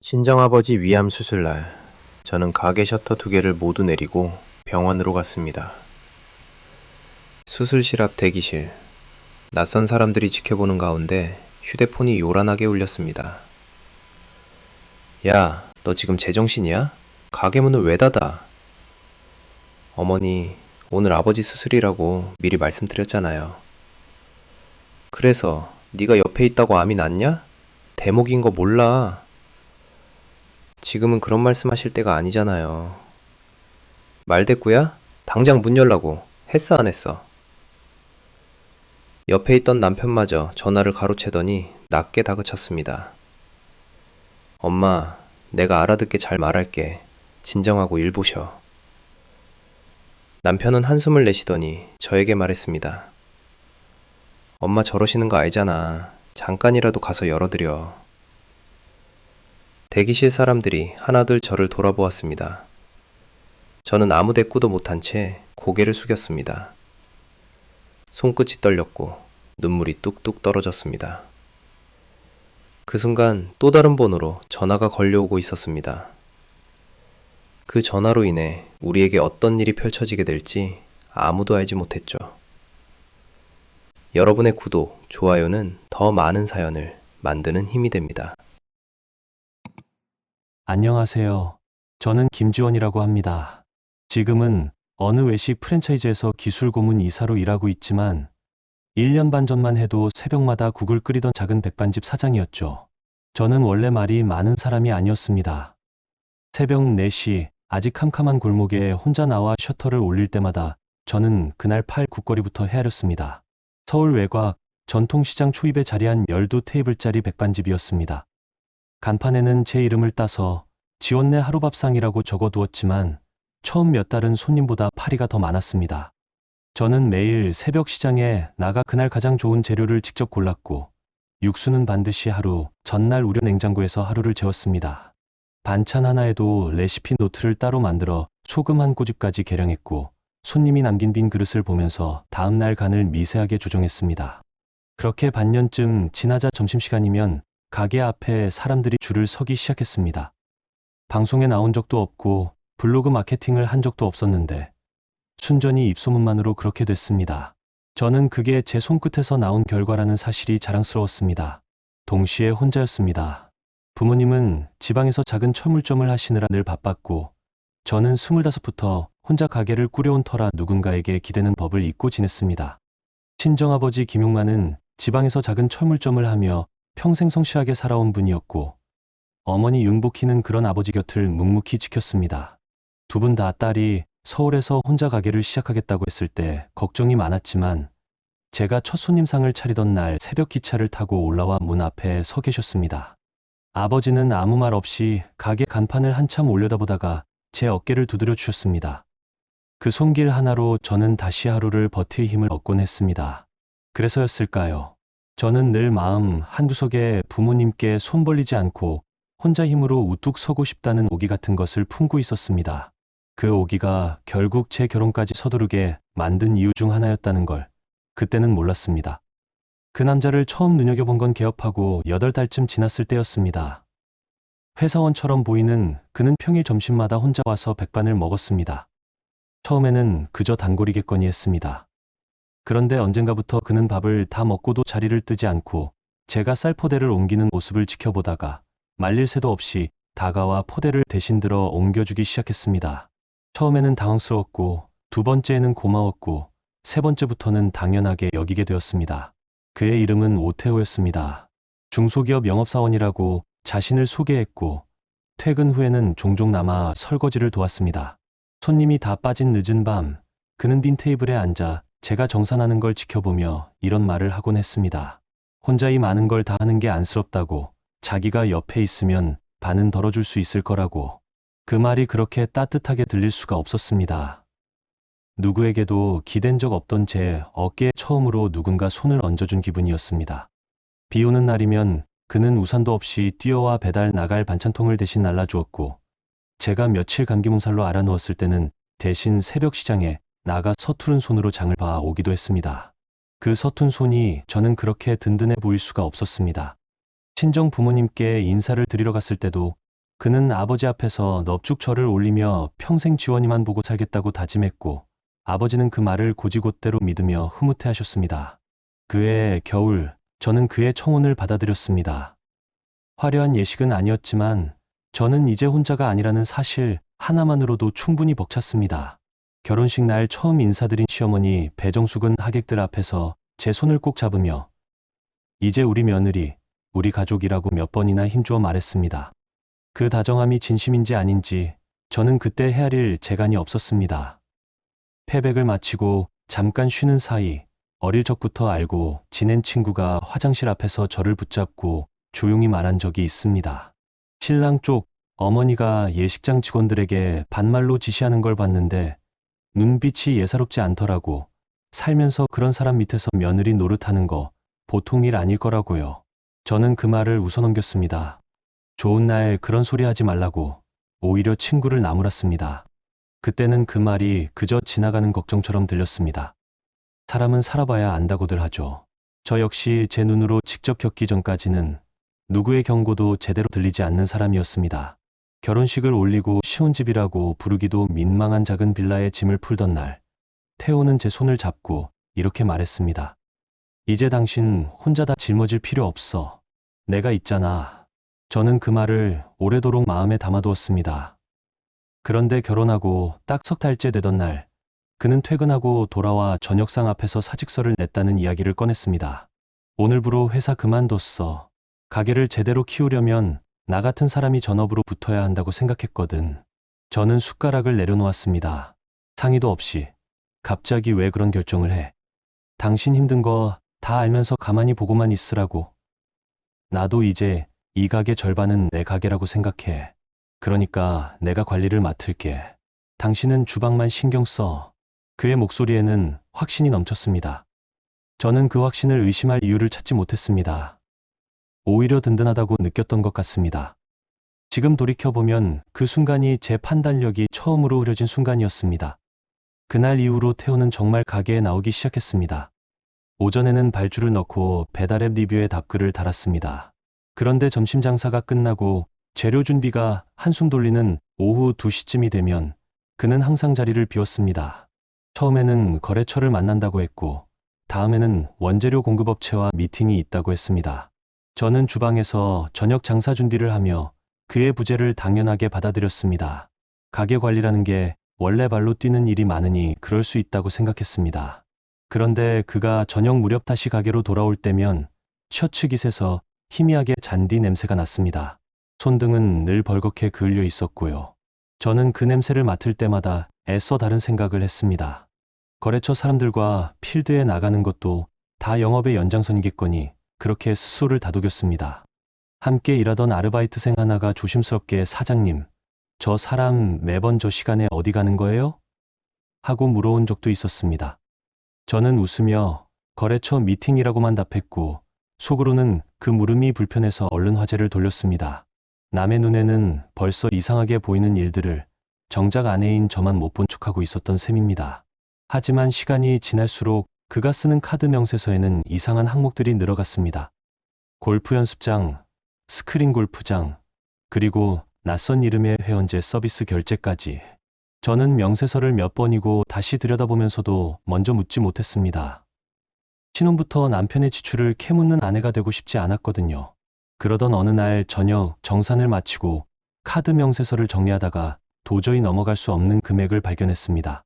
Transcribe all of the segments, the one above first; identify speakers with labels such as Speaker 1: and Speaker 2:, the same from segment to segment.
Speaker 1: 친정아버지 위암 수술날, 저는 가게 셔터 2개를 모두 내리고 병원으로 갔습니다. 수술실 앞 대기실, 낯선 사람들이 지켜보는 가운데 휴대폰이 요란하게 울렸습니다. 야, 너 지금 제정신이야? 가게 문을 왜 닫아? 어머니, 오늘 아버지 수술이라고 미리 말씀드렸잖아요. 그래서 네가 옆에 있다고 암이 났냐? 대목인 거 몰라. 지금은 그런 말씀하실 때가 아니잖아요. 말대꾸야? 당장 문 열라고. 했어 안 했어? 옆에 있던 남편마저 전화를 가로채더니 낮게 다그쳤습니다. 엄마, 내가 알아듣게 잘 말할게. 진정하고 일 보셔. 남편은 한숨을 내쉬더니 저에게 말했습니다. 엄마 저러시는 거 알잖아. 잠깐이라도 가서 열어드려. 대기실 사람들이 하나둘 저를 돌아보았습니다. 저는 아무 대꾸도 못한 채 고개를 숙였습니다. 손끝이 떨렸고 눈물이 뚝뚝 떨어졌습니다. 그 순간 또 다른 번호로 전화가 걸려오고 있었습니다. 그 전화로 인해 우리에게 어떤 일이 펼쳐지게 될지 아무도 알지 못했죠. 여러분의 구독, 좋아요는 더 많은 사연을 만드는 힘이 됩니다.
Speaker 2: 안녕하세요. 저는 김지원이라고 합니다. 지금은 어느 외식 프랜차이즈에서 기술 고문 이사로 일하고 있지만 1년 반 전만 해도 새벽마다 국을 끓이던 작은 백반집 사장이었죠. 저는 원래 말이 많은 사람이 아니었습니다. 새벽 4시 아직 캄캄한 골목에 혼자 나와 셔터를 올릴 때마다 저는 그날 팔 국거리부터 헤아렸습니다. 서울 외곽 전통시장 초입에 자리한 12테이블짜리 백반집이었습니다. 간판에는 제 이름을 따서 지원네 하루밥상이라고 적어두었지만 처음 몇 달은 손님보다 파리가 더 많았습니다. 저는 매일 새벽 시장에 나가 그날 가장 좋은 재료를 직접 골랐고 육수는 반드시 하루 전날 우려 냉장고에서 하루를 재웠습니다. 반찬 하나에도 레시피 노트를 따로 만들어 소금 한 꼬집까지 계량했고 손님이 남긴 빈 그릇을 보면서 다음날 간을 미세하게 조정했습니다. 그렇게 반년쯤 지나자 점심시간이면 가게 앞에 사람들이 줄을 서기 시작했습니다. 방송에 나온 적도 없고 블로그 마케팅을 한 적도 없었는데 순전히 입소문만으로 그렇게 됐습니다. 저는 그게 제 손끝에서 나온 결과라는 사실이 자랑스러웠습니다. 동시에 혼자였습니다. 부모님은 지방에서 작은 철물점을 하시느라 늘 바빴고 저는 25부터 혼자 가게를 꾸려온 터라 누군가에게 기대는 법을 잊고 지냈습니다. 친정아버지 김용만은 지방에서 작은 철물점을 하며 평생 성실하게 살아온 분이었고 어머니 윤복희는 그런 아버지 곁을 묵묵히 지켰습니다. 두 분 다 딸이 서울에서 혼자 가게를 시작하겠다고 했을 때 걱정이 많았지만 제가 첫 손님상을 차리던 날 새벽 기차를 타고 올라와 문 앞에 서 계셨습니다. 아버지는 아무 말 없이 가게 간판을 한참 올려다보다가 제 어깨를 두드려 주셨습니다. 그 손길 하나로 저는 다시 하루를 버틸 힘을 얻곤 했습니다. 그래서였을까요? 저는 늘 마음 한구석에 부모님께 손 벌리지 않고 혼자 힘으로 우뚝 서고 싶다는 오기 같은 것을 품고 있었습니다. 그 오기가 결국 제 결혼까지 서두르게 만든 이유 중 하나였다는 걸 그때는 몰랐습니다. 그 남자를 처음 눈여겨본 건 개업하고 8달쯤 지났을 때였습니다. 회사원처럼 보이는 그는 평일 점심마다 혼자 와서 백반을 먹었습니다. 처음에는 그저 단골이겠거니 했습니다. 그런데 언젠가부터 그는 밥을 다 먹고도 자리를 뜨지 않고 제가 쌀포대를 옮기는 모습을 지켜보다가 말릴 새도 없이 다가와 포대를 대신 들어 옮겨주기 시작했습니다. 처음에는 당황스러웠고 두 번째에는 고마웠고 세 번째부터는 당연하게 여기게 되었습니다. 그의 이름은 오태호였습니다. 중소기업 영업사원이라고 자신을 소개했고 퇴근 후에는 종종 남아 설거지를 도왔습니다. 손님이 다 빠진 늦은 밤 그는 빈 테이블에 앉아 제가 정산하는 걸 지켜보며 이런 말을 하곤 했습니다. 혼자 이 많은 걸 다 하는 게 안쓰럽다고 자기가 옆에 있으면 반은 덜어줄 수 있을 거라고. 그 말이 그렇게 따뜻하게 들릴 수가 없었습니다. 누구에게도 기댄 적 없던 제 어깨에 처음으로 누군가 손을 얹어준 기분이었습니다. 비 오는 날이면 그는 우산도 없이 뛰어와 배달 나갈 반찬통을 대신 날라주었고 제가 며칠 감기몸살로 알아누웠을 때는 대신 새벽 시장에 나가 서투른 손으로 장을 봐 오기도 했습니다. 그 서툰 손이 저는 그렇게 든든해 보일 수가 없었습니다. 친정 부모님께 인사를 드리러 갔을 때도 그는 아버지 앞에서 넙죽 절을 올리며 평생 지원이만 보고 살겠다고 다짐했고, 아버지는 그 말을 곧이곧대로 믿으며 흐뭇해하셨습니다. 그해 겨울, 저는 그의 청혼을 받아들였습니다. 화려한 예식은 아니었지만 저는 이제 혼자가 아니라는 사실 하나만으로도 충분히 벅찼습니다. 결혼식 날 처음 인사드린 시어머니 배정숙은 하객들 앞에서 제 손을 꼭 잡으며 이제 우리 며느리, 우리 가족이라고 몇 번이나 힘주어 말했습니다. 그 다정함이 진심인지 아닌지 저는 그때 헤아릴 재간이 없었습니다. 패백을 마치고 잠깐 쉬는 사이 어릴 적부터 알고 지낸 친구가 화장실 앞에서 저를 붙잡고 조용히 말한 적이 있습니다. 신랑 쪽 어머니가 예식장 직원들에게 반말로 지시하는 걸 봤는데 눈빛이 예사롭지 않더라고. 살면서 그런 사람 밑에서 며느리 노릇하는 거 보통 일 아닐 거라고요. 저는 그 말을 웃어넘겼습니다. 좋은 날 그런 소리 하지 말라고 오히려 친구를 나무랐습니다. 그때는 그 말이 그저 지나가는 걱정처럼 들렸습니다. 사람은 살아봐야 안다고들 하죠. 저 역시 제 눈으로 직접 겪기 전까지는 누구의 경고도 제대로 들리지 않는 사람이었습니다. 결혼식을 올리고 시혼집이라고 부르기도 민망한 작은 빌라에 짐을 풀던 날, 태호는 제 손을 잡고 이렇게 말했습니다. 이제 당신 혼자 다 짊어질 필요 없어. 내가 있잖아. 저는 그 말을 오래도록 마음에 담아두었습니다. 그런데 결혼하고 딱 석 달째 되던 날, 그는 퇴근하고 돌아와 저녁상 앞에서 사직서를 냈다는 이야기를 꺼냈습니다. 오늘부로 회사 그만뒀어. 가게를 제대로 키우려면 나 같은 사람이 전업으로 붙어야 한다고 생각했거든. 저는 숟가락을 내려놓았습니다. 상의도 없이. 갑자기 왜 그런 결정을 해? 당신 힘든 거 다 알면서 가만히 보고만 있으라고. 나도 이제 이 가게 절반은 내 가게라고 생각해. 그러니까 내가 관리를 맡을게. 당신은 주방만 신경 써. 그의 목소리에는 확신이 넘쳤습니다. 저는 그 확신을 의심할 이유를 찾지 못했습니다. 오히려 든든하다고 느꼈던 것 같습니다. 지금 돌이켜보면 그 순간이 제 판단력이 처음으로 흐려진 순간이었습니다. 그날 이후로 태호는 정말 가게에 나오기 시작했습니다. 오전에는 발주를 넣고 배달앱 리뷰에 답글을 달았습니다. 그런데 점심 장사가 끝나고 재료 준비가 한숨 돌리는 오후 2시쯤이 되면 그는 항상 자리를 비웠습니다. 처음에는 거래처를 만난다고 했고 다음에는 원재료 공급업체와 미팅이 있다고 했습니다. 저는 주방에서 저녁 장사 준비를 하며 그의 부재를 당연하게 받아들였습니다. 가게 관리라는 게 원래 발로 뛰는 일이 많으니 그럴 수 있다고 생각했습니다. 그런데 그가 저녁 무렵 다시 가게로 돌아올 때면 셔츠 깃에서 희미하게 잔디 냄새가 났습니다. 손등은 늘 벌겋게 그을려 있었고요. 저는 그 냄새를 맡을 때마다 애써 다른 생각을 했습니다. 거래처 사람들과 필드에 나가는 것도 다 영업의 연장선이겠거니 그렇게 스스로를 다독였습니다. 함께 일하던 아르바이트생 하나가 조심스럽게 사장님, 저 사람 매번 저 시간에 어디 가는 거예요? 하고 물어온 적도 있었습니다. 저는 웃으며 거래처 미팅이라고만 답했고 속으로는 그 물음이 불편해서 얼른 화제를 돌렸습니다. 남의 눈에는 벌써 이상하게 보이는 일들을 정작 아내인 저만 못 본 척하고 있었던 셈입니다. 하지만 시간이 지날수록 그가 쓰는 카드 명세서에는 이상한 항목들이 늘어갔습니다. 골프 연습장, 스크린 골프장, 그리고 낯선 이름의 회원제 서비스 결제까지. 저는 명세서를 몇 번이고 다시 들여다보면서도 먼저 묻지 못했습니다. 신혼부터 남편의 지출을 캐묻는 아내가 되고 싶지 않았거든요. 그러던 어느 날 저녁 정산을 마치고 카드 명세서를 정리하다가 도저히 넘어갈 수 없는 금액을 발견했습니다.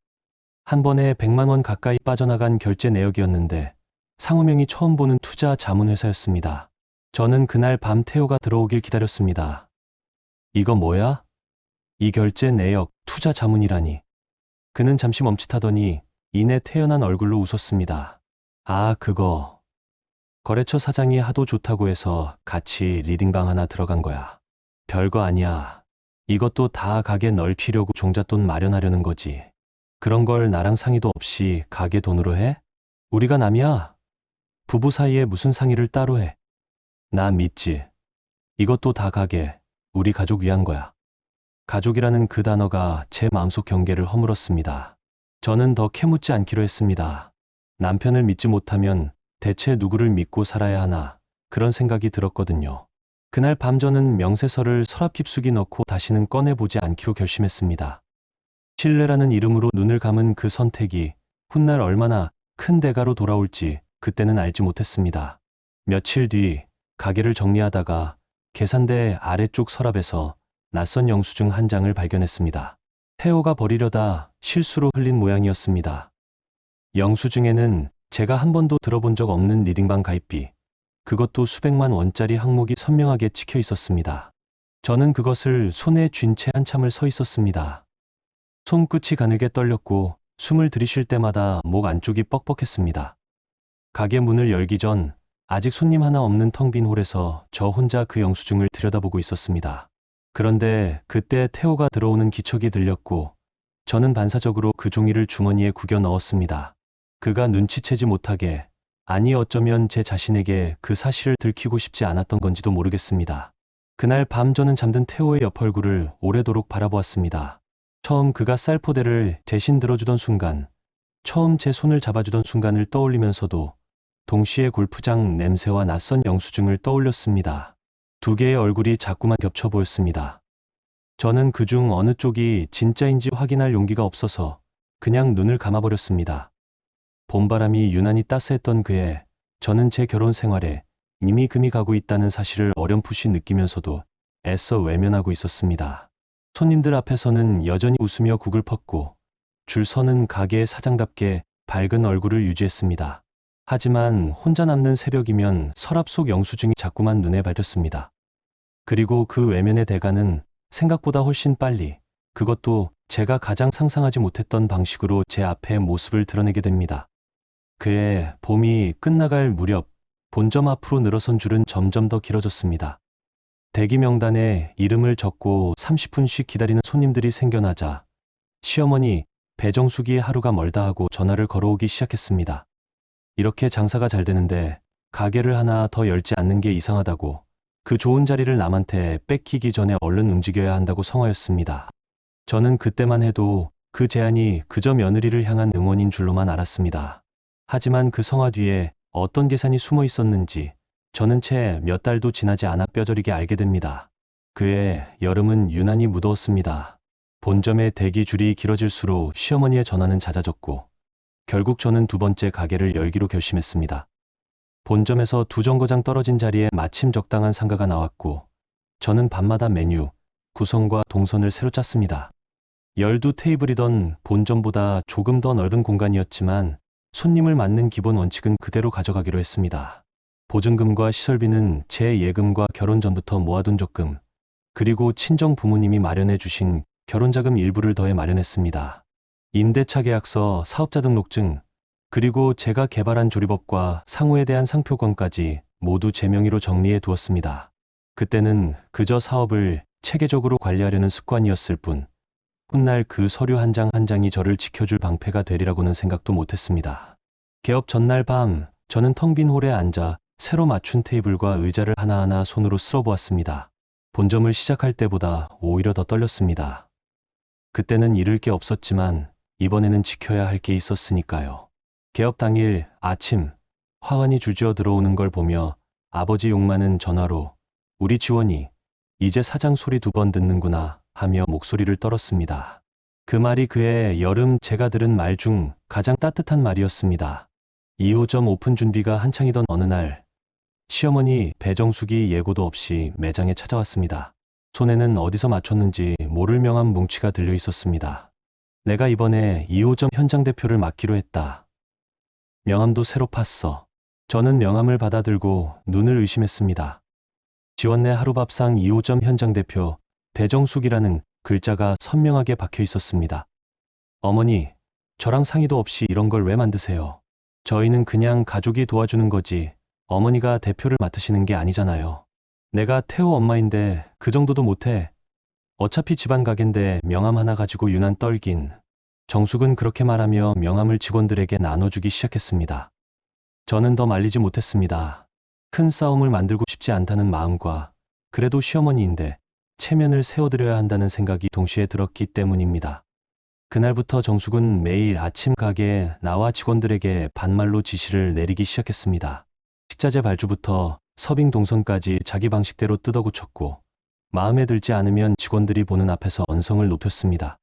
Speaker 2: 한 번에 100만 원 가까이 빠져나간 결제 내역이었는데 상호명이 처음 보는 투자 자문회사였습니다. 저는 그날 밤 태호가 들어오길 기다렸습니다. 이거 뭐야? 이 결제 내역, 투자 자문이라니. 그는 잠시 멈칫하더니 이내 태연한 얼굴로 웃었습니다. 아, 그거. 거래처 사장이 하도 좋다고 해서 같이 리딩방 하나 들어간 거야. 별거 아니야. 이것도 다 가게 넓히려고 종잣돈 마련하려는 거지. 그런 걸 나랑 상의도 없이 가게 돈으로 해? 우리가 남이야? 부부 사이에 무슨 상의를 따로 해? 나 믿지. 이것도 다 가게, 우리 가족 위한 거야. 가족이라는 그 단어가 제 마음속 경계를 허물었습니다. 저는 더 캐묻지 않기로 했습니다. 남편을 믿지 못하면 대체 누구를 믿고 살아야 하나 그런 생각이 들었거든요. 그날 밤 저는 명세서를 서랍 깊숙이 넣고 다시는 꺼내보지 않기로 결심했습니다. 신뢰라는 이름으로 눈을 감은 그 선택이 훗날 얼마나 큰 대가로 돌아올지 그때는 알지 못했습니다. 며칠 뒤 가게를 정리하다가 계산대 아래쪽 서랍에서 낯선 영수증 한 장을 발견했습니다. 태호가 버리려다 실수로 흘린 모양이었습니다. 영수증에는 제가 한 번도 들어본 적 없는 리딩방 가입비, 그것도 수백만 원짜리 항목이 선명하게 찍혀 있었습니다. 저는 그것을 손에 쥔 채 한참을 서 있었습니다. 손끝이 가늘게 떨렸고 숨을 들이쉴 때마다 목 안쪽이 뻑뻑했습니다. 가게 문을 열기 전 아직 손님 하나 없는 텅 빈 홀에서 저 혼자 그 영수증을 들여다보고 있었습니다. 그런데 그때 태호가 들어오는 기척이 들렸고 저는 반사적으로 그 종이를 주머니에 구겨 넣었습니다. 그가 눈치채지 못하게, 아니 어쩌면 제 자신에게 그 사실을 들키고 싶지 않았던 건지도 모르겠습니다. 그날 밤 저는 잠든 태호의 옆 얼굴을 오래도록 바라보았습니다. 처음 그가 쌀포대를 대신 들어주던 순간, 처음 제 손을 잡아주던 순간을 떠올리면서도 동시에 골프장 냄새와 낯선 영수증을 떠올렸습니다. 두 개의 얼굴이 자꾸만 겹쳐 보였습니다. 저는 그중 어느 쪽이 진짜인지 확인할 용기가 없어서 그냥 눈을 감아버렸습니다. 봄바람이 유난히 따스했던 그해 저는 제 결혼 생활에 이미 금이 가고 있다는 사실을 어렴풋이 느끼면서도 애써 외면하고 있었습니다. 손님들 앞에서는 여전히 웃으며 국을 펐고 줄 서는 가게의 사장답게 밝은 얼굴을 유지했습니다. 하지만 혼자 남는 새벽이면 서랍 속 영수증이 자꾸만 눈에 밟혔습니다. 그리고 그 외면의 대가는 생각보다 훨씬 빨리, 그것도 제가 가장 상상하지 못했던 방식으로 제 앞에 모습을 드러내게 됩니다. 그해 봄이 끝나갈 무렵 본점 앞으로 늘어선 줄은 점점 더 길어졌습니다. 대기 명단에 이름을 적고 30분씩 기다리는 손님들이 생겨나자 시어머니 배정숙이의 하루가 멀다 하고 전화를 걸어오기 시작했습니다. 이렇게 장사가 잘 되는데 가게를 하나 더 열지 않는 게 이상하다고, 그 좋은 자리를 남한테 뺏기기 전에 얼른 움직여야 한다고 성화였습니다. 저는 그때만 해도 그 제안이 그저 며느리를 향한 응원인 줄로만 알았습니다. 하지만 그 성화 뒤에 어떤 계산이 숨어 있었는지 저는 채 몇 달도 지나지 않아 뼈저리게 알게 됩니다. 그해 여름은 유난히 무더웠습니다. 본점의 대기 줄이 길어질수록 시어머니의 전화는 잦아졌고 결국 저는 두 번째 가게를 열기로 결심했습니다. 본점에서 두 정거장 떨어진 자리에 마침 적당한 상가가 나왔고 저는 밤마다 메뉴, 구성과 동선을 새로 짰습니다. 12테이블이던 본점보다 조금 더 넓은 공간이었지만 손님을 맞는 기본 원칙은 그대로 가져가기로 했습니다. 보증금과 시설비는 제 예금과 결혼 전부터 모아둔 적금, 그리고 친정 부모님이 마련해 주신 결혼자금 일부를 더해 마련했습니다. 임대차 계약서, 사업자 등록증, 그리고 제가 개발한 조리법과 상호에 대한 상표권까지 모두 제 명의로 정리해 두었습니다. 그때는 그저 사업을 체계적으로 관리하려는 습관이었을 뿐, 훗날 그 서류 한 장 한 장이 저를 지켜줄 방패가 되리라고는 생각도 못했습니다. 개업 전날 밤, 저는 텅 빈 홀에 앉아 새로 맞춘 테이블과 의자를 하나하나 손으로 쓸어보았습니다. 본점을 시작할 때보다 오히려 더 떨렸습니다. 그때는 잃을 게 없었지만 이번에는 지켜야 할 게 있었으니까요. 개업 당일 아침, 화환이 주저어 들어오는 걸 보며 아버지 욕 많은 전화로 우리 지원이 이제 사장 소리 2번 듣는구나 하며 목소리를 떨었습니다. 그 말이 그해 여름 제가 들은 말 중 가장 따뜻한 말이었습니다. 2호점 오픈 준비가 한창이던 어느 날 시어머니 배정숙이 예고도 없이 매장에 찾아왔습니다. 손에는 어디서 맞췄는지 모를 명함 뭉치가 들려 있었습니다. 내가 이번에 2호점 현장 대표를 맡기로 했다. 명함도 새로 팠어. 저는 명함을 받아들고 눈을 의심했습니다. 지원내 하루밥상 2호점 현장 대표 배정숙이라는 글자가 선명하게 박혀 있었습니다. 어머니, 저랑 상의도 없이 이런 걸 왜 만드세요? 저희는 그냥 가족이 도와주는 거지 어머니가 대표를 맡으시는 게 아니잖아요. 내가 태호 엄마인데 그 정도도 못해. 어차피 집안 가게인데 명함 하나 가지고 유난 떨긴. 정숙은 그렇게 말하며 명함을 직원들에게 나눠주기 시작했습니다. 저는 더 말리지 못했습니다. 큰 싸움을 만들고 싶지 않다는 마음과 그래도 시어머니인데 체면을 세워드려야 한다는 생각이 동시에 들었기 때문입니다. 그날부터 정숙은 매일 아침 가게에 나와 직원들에게 반말로 지시를 내리기 시작했습니다. 식자재 발주부터 서빙 동선까지 자기 방식대로 뜯어고쳤고 마음에 들지 않으면 직원들이 보는 앞에서 언성을 높였습니다.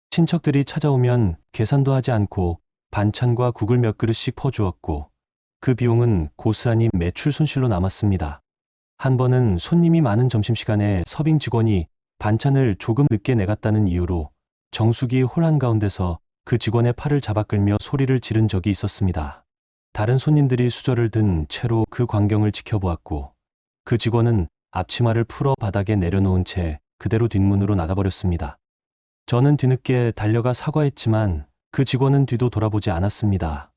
Speaker 2: 친척들이 찾아오면 계산도 하지 않고 반찬과 국을 몇 그릇씩 퍼주었고 그 비용은 고스란히 매출 손실로 남았습니다. 한 번은 손님이 많은 점심시간에 서빙 직원이 반찬을 조금 늦게 내갔다는 이유로 정숙이 홀 한가운데서 그 직원의 팔을 잡아 끌며 소리를 지른 적이 있었습니다. 다른 손님들이 수저를 든 채로 그 광경을 지켜보았고 그 직원은 앞치마를 풀어 바닥에 내려놓은 채 그대로 뒷문으로 나가버렸습니다. 저는 뒤늦게 달려가 사과했지만 그 직원은 뒤도 돌아보지 않았습니다.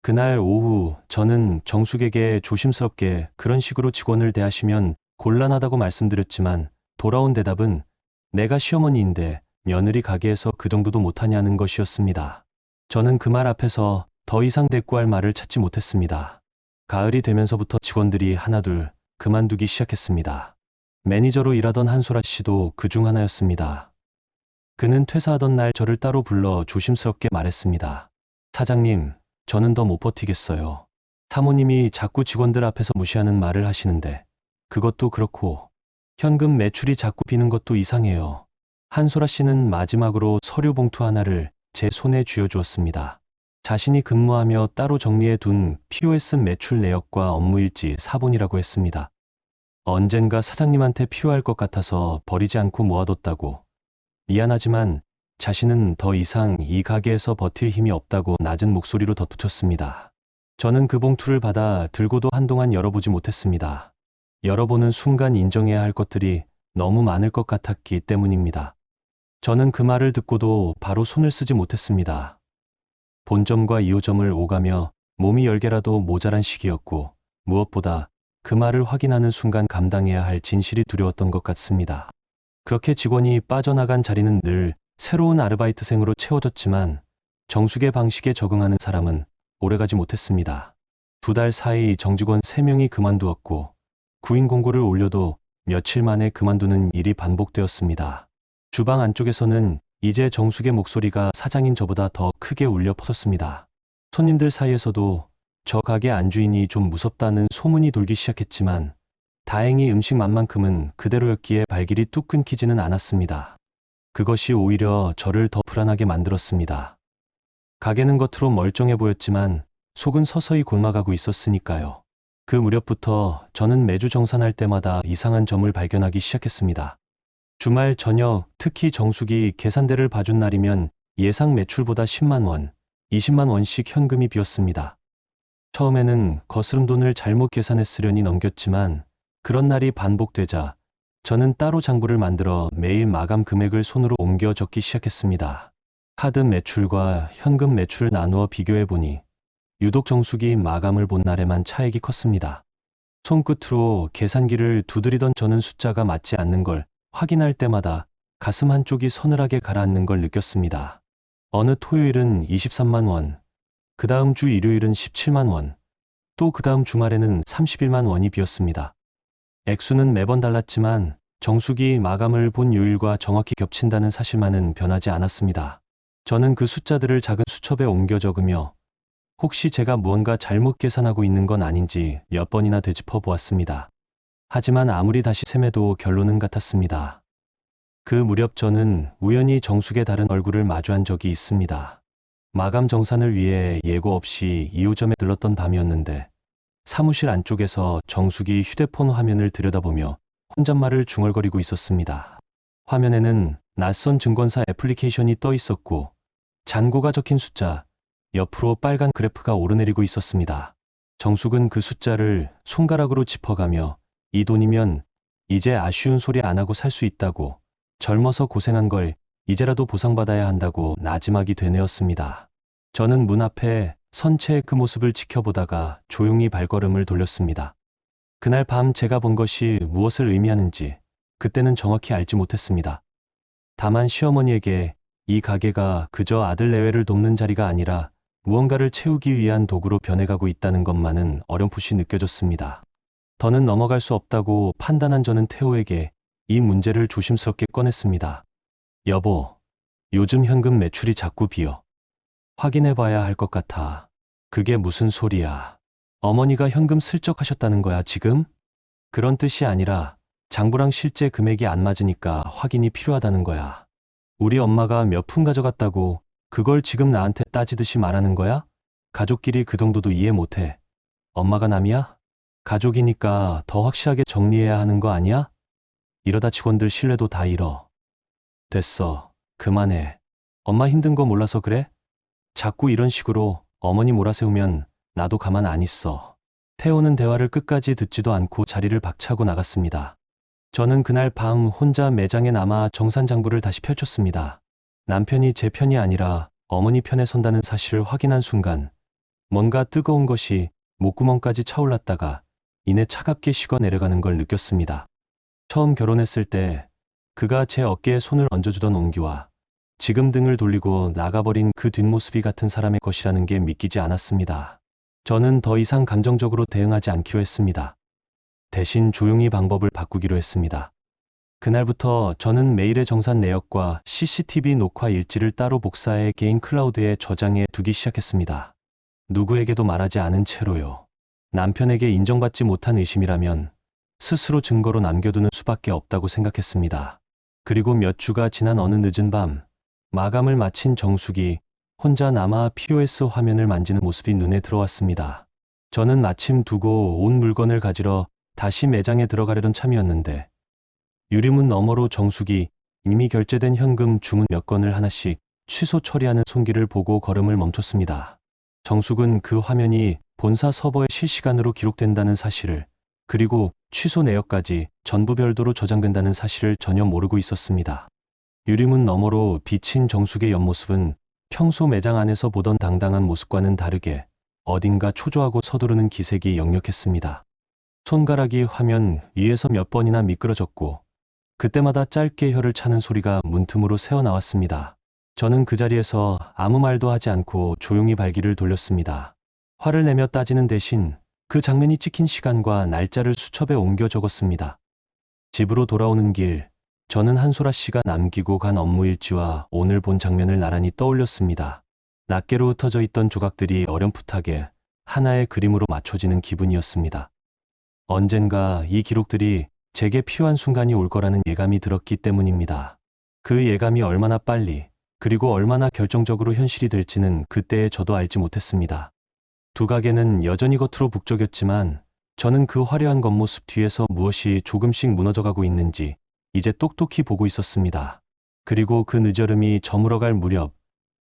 Speaker 2: 그날 오후 저는 정숙에게 조심스럽게 그런 식으로 직원을 대하시면 곤란하다고 말씀드렸지만 돌아온 대답은 내가 시어머니인데 며느리 가게에서 그 정도도 못하냐는 것이었습니다. 저는 그 말 앞에서 더 이상 대꾸할 말을 찾지 못했습니다. 가을이 되면서부터 직원들이 하나둘 그만두기 시작했습니다. 매니저로 일하던 한소라 씨도 그중 하나였습니다. 그는 퇴사하던 날 저를 따로 불러 조심스럽게 말했습니다. 사장님, 저는 더 못 버티겠어요. 사모님이 자꾸 직원들 앞에서 무시하는 말을 하시는데 그것도 그렇고 현금 매출이 자꾸 비는 것도 이상해요. 한소라 씨는 마지막으로 서류 봉투 하나를 제 손에 쥐어주었습니다. 자신이 근무하며 따로 정리해 둔 POS 매출 내역과 업무일지 사본이라고 했습니다. 언젠가 사장님한테 필요할 것 같아서 버리지 않고 모아뒀다고. 미안하지만 자신은 더 이상 이 가게에서 버틸 힘이 없다고 낮은 목소리로 덧붙였습니다. 저는 그 봉투를 받아 들고도 한동안 열어보지 못했습니다. 열어보는 순간 인정해야 할 것들이 너무 많을 것 같았기 때문입니다. 저는 그 말을 듣고도 바로 손을 쓰지 못했습니다. 본점과 2호점을 오가며 몸이 10개라도 모자란 시기였고 무엇보다 그 말을 확인하는 순간 감당해야 할 진실이 두려웠던 것 같습니다. 그렇게 직원이 빠져나간 자리는 늘 새로운 아르바이트생으로 채워졌지만 정숙의 방식에 적응하는 사람은 오래가지 못했습니다. 2달 사이 정직원 3명이 그만두었고 구인 공고를 올려도 며칠 만에 그만두는 일이 반복되었습니다. 주방 안쪽에서는 이제 정숙의 목소리가 사장인 저보다 더 크게 울려 퍼졌습니다. 손님들 사이에서도 저 가게 안주인이 좀 무섭다는 소문이 돌기 시작했지만 다행히 음식 맛만큼은 그대로였기에 발길이 뚝 끊기지는 않았습니다. 그것이 오히려 저를 더 불안하게 만들었습니다. 가게는 겉으로 멀쩡해 보였지만 속은 서서히 골마가고 있었으니까요. 그 무렵부터 저는 매주 정산할 때마다 이상한 점을 발견하기 시작했습니다. 주말 저녁, 특히 정숙이 계산대를 봐준 날이면 예상 매출보다 10만 원, 20만 원씩 현금이 비었습니다. 처음에는 거스름 돈을 잘못 계산했으려니 넘겼지만 그런 날이 반복되자 저는 따로 장부를 만들어 매일 마감 금액을 손으로 옮겨 적기 시작했습니다. 카드 매출과 현금 매출을 나누어 비교해보니 유독 정숙이 마감을 본 날에만 차액이 컸습니다. 손끝으로 계산기를 두드리던 저는 숫자가 맞지 않는 걸 확인할 때마다 가슴 한쪽이 서늘하게 가라앉는 걸 느꼈습니다. 어느 토요일은 23만 원, 그 다음 주 일요일은 17만 원, 또 그 다음 주말에는 31만 원이 비었습니다. 액수는 매번 달랐지만 정숙이 마감을 본 요일과 정확히 겹친다는 사실만은 변하지 않았습니다. 저는 그 숫자들을 작은 수첩에 옮겨 적으며 혹시 제가 무언가 잘못 계산하고 있는 건 아닌지 몇 번이나 되짚어 보았습니다. 하지만 아무리 다시 셈해도 결론은 같았습니다. 그 무렵 저는 우연히 정숙의 다른 얼굴을 마주한 적이 있습니다. 마감 정산을 위해 예고 없이 2호점에 들렀던 밤이었는데 사무실 안쪽에서 정숙이 휴대폰 화면을 들여다보며 혼잣말을 중얼거리고 있었습니다. 화면에는 낯선 증권사 애플리케이션이 떠 있었고 잔고가 적힌 숫자, 옆으로 빨간 그래프가 오르내리고 있었습니다. 정숙은 그 숫자를 손가락으로 짚어가며 이 돈이면 이제 아쉬운 소리 안 하고 살 수 있다고, 젊어서 고생한 걸 이제라도 보상받아야 한다고 나지막이 되뇌었습니다. 저는 문 앞에 선 채 그 모습을 지켜보다가 조용히 발걸음을 돌렸습니다. 그날 밤 제가 본 것이 무엇을 의미하는지 그때는 정확히 알지 못했습니다. 다만 시어머니에게 이 가게가 그저 아들 내외를 돕는 자리가 아니라 무언가를 채우기 위한 도구로 변해가고 있다는 것만은 어렴풋이 느껴졌습니다. 더는 넘어갈 수 없다고 판단한 저는 태호에게 이 문제를 조심스럽게 꺼냈습니다. 여보, 요즘 현금 매출이 자꾸 비어. 확인해봐야 할 것 같아. 그게 무슨 소리야. 어머니가 현금 슬쩍 하셨다는 거야, 지금? 그런 뜻이 아니라 장부랑 실제 금액이 안 맞으니까 확인이 필요하다는 거야. 우리 엄마가 몇 푼 가져갔다고 그걸 지금 나한테 따지듯이 말하는 거야? 가족끼리 그 정도도 이해 못해. 엄마가 남이야? 가족이니까 더 확실하게 정리해야 하는 거 아니야? 이러다 직원들 신뢰도 다 잃어. 됐어. 그만해. 엄마 힘든 거 몰라서 그래? 자꾸 이런 식으로 어머니 몰아세우면 나도 가만 안 있어. 태호는 대화를 끝까지 듣지도 않고 자리를 박차고 나갔습니다. 저는 그날 밤 혼자 매장에 남아 정산장부를 다시 펼쳤습니다. 남편이 제 편이 아니라 어머니 편에 선다는 사실을 확인한 순간 뭔가 뜨거운 것이 목구멍까지 차올랐다가 이내 차갑게 식어 내려가는 걸 느꼈습니다. 처음 결혼했을 때 그가 제 어깨에 손을 얹어주던 온기와 지금 등을 돌리고 나가버린 그 뒷모습이 같은 사람의 것이라는 게 믿기지 않았습니다. 저는 더 이상 감정적으로 대응하지 않기로 했습니다. 대신 조용히 방법을 바꾸기로 했습니다. 그날부터 저는 매일의 정산 내역과 CCTV 녹화 일지를 따로 복사해 개인 클라우드에 저장해 두기 시작했습니다. 누구에게도 말하지 않은 채로요. 남편에게 인정받지 못한 의심이라면 스스로 증거로 남겨두는 수밖에 없다고 생각했습니다. 그리고 몇 주가 지난 어느 늦은 밤, 마감을 마친 정숙이 혼자 남아 POS 화면을 만지는 모습이 눈에 들어왔습니다. 저는 마침 두고 온 물건을 가지러 다시 매장에 들어가려던 참이었는데 유리문 너머로 정숙이 이미 결제된 현금 주문 몇 건을 하나씩 취소 처리하는 손길을 보고 걸음을 멈췄습니다. 정숙은 그 화면이 본사 서버에 실시간으로 기록된다는 사실을, 그리고 취소 내역까지 전부 별도로 저장된다는 사실을 전혀 모르고 있었습니다. 유리문 너머로 비친 정숙의 옆모습은 평소 매장 안에서 보던 당당한 모습과는 다르게 어딘가 초조하고 서두르는 기색이 역력했습니다. 손가락이 화면 위에서 몇 번이나 미끄러졌고 그때마다 짧게 혀를 차는 소리가 문틈으로 새어나왔습니다. 저는 그 자리에서 아무 말도 하지 않고 조용히 발길을 돌렸습니다. 화를 내며 따지는 대신 그 장면이 찍힌 시간과 날짜를 수첩에 옮겨 적었습니다. 집으로 돌아오는 길, 저는 한소라 씨가 남기고 간 업무 일지와 오늘 본 장면을 나란히 떠올렸습니다. 낱개로 흩어져 있던 조각들이 어렴풋하게 하나의 그림으로 맞춰지는 기분이었습니다. 언젠가 이 기록들이 제게 필요한 순간이 올 거라는 예감이 들었기 때문입니다. 그 예감이 얼마나 빨리, 그리고 얼마나 결정적으로 현실이 될지는 그때의 저도 알지 못했습니다. 두 가게는 여전히 겉으로 북적였지만 저는 그 화려한 겉모습 뒤에서 무엇이 조금씩 무너져가고 있는지 이제 똑똑히 보고 있었습니다. 그리고 그 늦여름이 저물어갈 무렵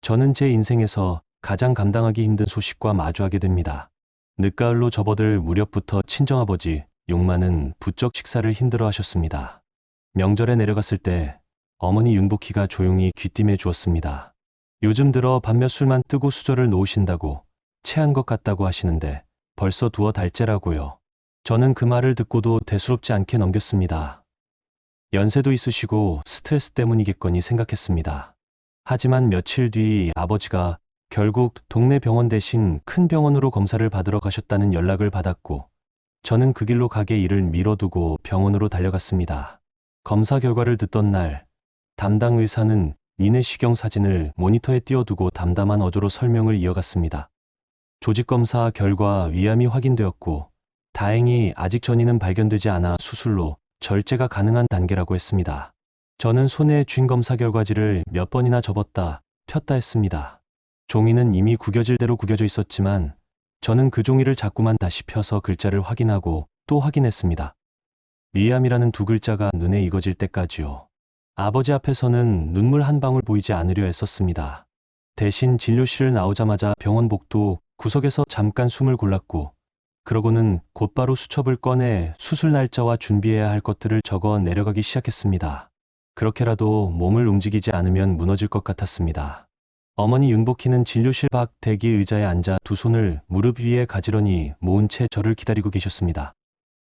Speaker 2: 저는 제 인생에서 가장 감당하기 힘든 소식과 마주하게 됩니다. 늦가을로 접어들 무렵부터 친정아버지 용마는 부쩍 식사를 힘들어 하셨습니다. 명절에 내려갔을 때 어머니 윤복희가 조용히 귀띔해 주었습니다. 요즘 들어 밤몇 술만 뜨고 수저를 놓으신다고 체한 것 같다고 하시는데 벌써 두어 달째라고요. 저는 그 말을 듣고도 대수롭지 않게 넘겼습니다. 연세도 있으시고 스트레스 때문이겠거니 생각했습니다. 하지만 며칠 뒤 아버지가 결국 동네 병원 대신 큰 병원으로 검사를 받으러 가셨다는 연락을 받았고 저는 그 길로 가게 일을 미뤄두고 병원으로 달려갔습니다. 검사 결과를 듣던 날 담당 의사는 이내시경 사진을 모니터에 띄워두고 담담한 어조로 설명을 이어갔습니다. 조직검사 결과 위암이 확인되었고 다행히 아직 전이는 발견되지 않아 수술로 절제가 가능한 단계라고 했습니다. 저는 손에 쥔 검사 결과지를 몇 번이나 접었다 폈다 했습니다. 종이는 이미 구겨질 대로 구겨져 있었지만 저는 그 종이를 자꾸만 다시 펴서 글자를 확인하고 또 확인했습니다. 위암이라는 두 글자가 눈에 익어질 때까지요. 아버지 앞에서는 눈물 한 방울 보이지 않으려 애썼습니다. 대신 진료실을 나오자마자 병원 복도 구석에서 잠깐 숨을 골랐고 그러고는 곧바로 수첩을 꺼내 수술 날짜와 준비해야 할 것들을 적어 내려가기 시작했습니다. 그렇게라도 몸을 움직이지 않으면 무너질 것 같았습니다. 어머니 윤복희는 진료실 밖 대기 의자에 앉아 두 손을 무릎 위에 가지런히 모은 채 저를 기다리고 계셨습니다.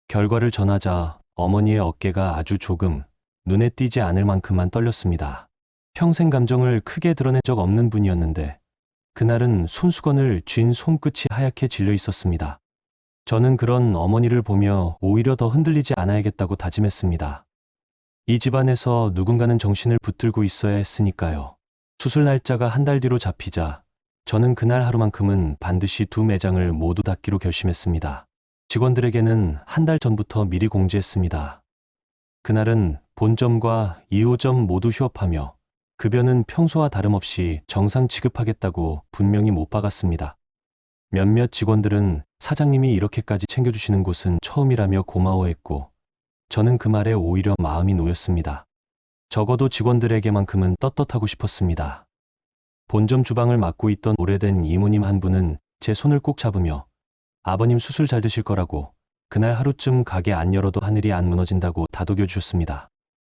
Speaker 2: 결과를 전하자 어머니의 어깨가 아주 조금 눈에 띄지 않을 만큼만 떨렸습니다. 평생 감정을 크게 드러낸 적 없는 분이었는데 그날은 손수건을 쥔 손끝이 하얗게 질려 있었습니다. 저는 그런 어머니를 보며 오히려 더 흔들리지 않아야겠다고 다짐했습니다. 이 집안에서 누군가는 정신을 붙들고 있어야 했으니까요. 수술 날짜가 한 달 뒤로 잡히자 저는 그날 하루만큼은 반드시 두 매장을 모두 닫기로 결심했습니다. 직원들에게는 한 달 전부터 미리 공지했습니다. 그날은 본점과 2호점 모두 휴업하며 급여는 평소와 다름없이 정상 지급하겠다고 분명히 못 박았습니다. 몇몇 직원들은 사장님이 이렇게까지 챙겨주시는 곳은 처음이라며 고마워했고, 저는 그 말에 오히려 마음이 놓였습니다. 적어도 직원들에게만큼은 떳떳하고 싶었습니다. 본점 주방을 맡고 있던 오래된 이모님 한 분은 제 손을 꼭 잡으며 아버님 수술 잘 되실 거라고, 그날 하루쯤 가게 안 열어도 하늘이 안 무너진다고 다독여 주셨습니다.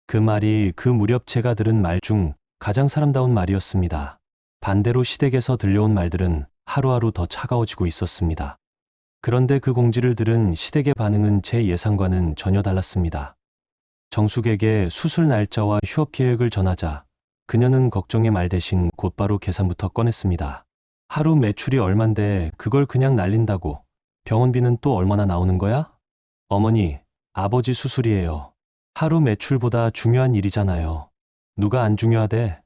Speaker 2: 그 말이 그 무렵 제가 들은 말 중 가장 사람다운 말이었습니다. 반대로 시댁에서 들려온 말들은 하루하루 더 차가워지고 있었습니다. 그런데 그 공지를 들은 시댁의 반응은 제 예상과는 전혀 달랐습니다. 정숙에게 수술 날짜와 휴업 계획을 전하자 그녀는 걱정의 말 대신 곧바로 계산부터 꺼냈습니다. 하루 매출이 얼만데 그걸 그냥 날린다고? 병원비는 또 얼마나 나오는 거야? 어머니, 아버지 수술이에요. 하루 매출보다 중요한 일이잖아요. 누가 안 중요하대?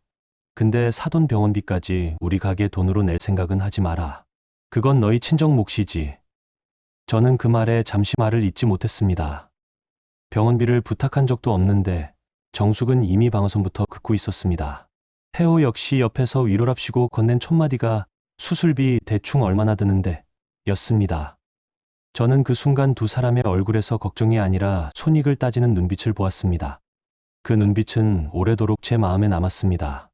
Speaker 2: 근데 사돈 병원비까지 우리 가게 돈으로 낼 생각은 하지 마라. 그건 너희 친정 몫이지. 저는 그 말에 잠시 말을 잇지 못했습니다. 병원비를 부탁한 적도 없는데 정숙은 이미 방어선부터 긋고 있었습니다. 태호 역시 옆에서 위로랍시고 건넨 촌마디가 수술비 대충 얼마나 드는데 였습니다. 저는 그 순간 두 사람의 얼굴에서 걱정이 아니라 손익을 따지는 눈빛을 보았습니다. 그 눈빛은 오래도록 제 마음에 남았습니다.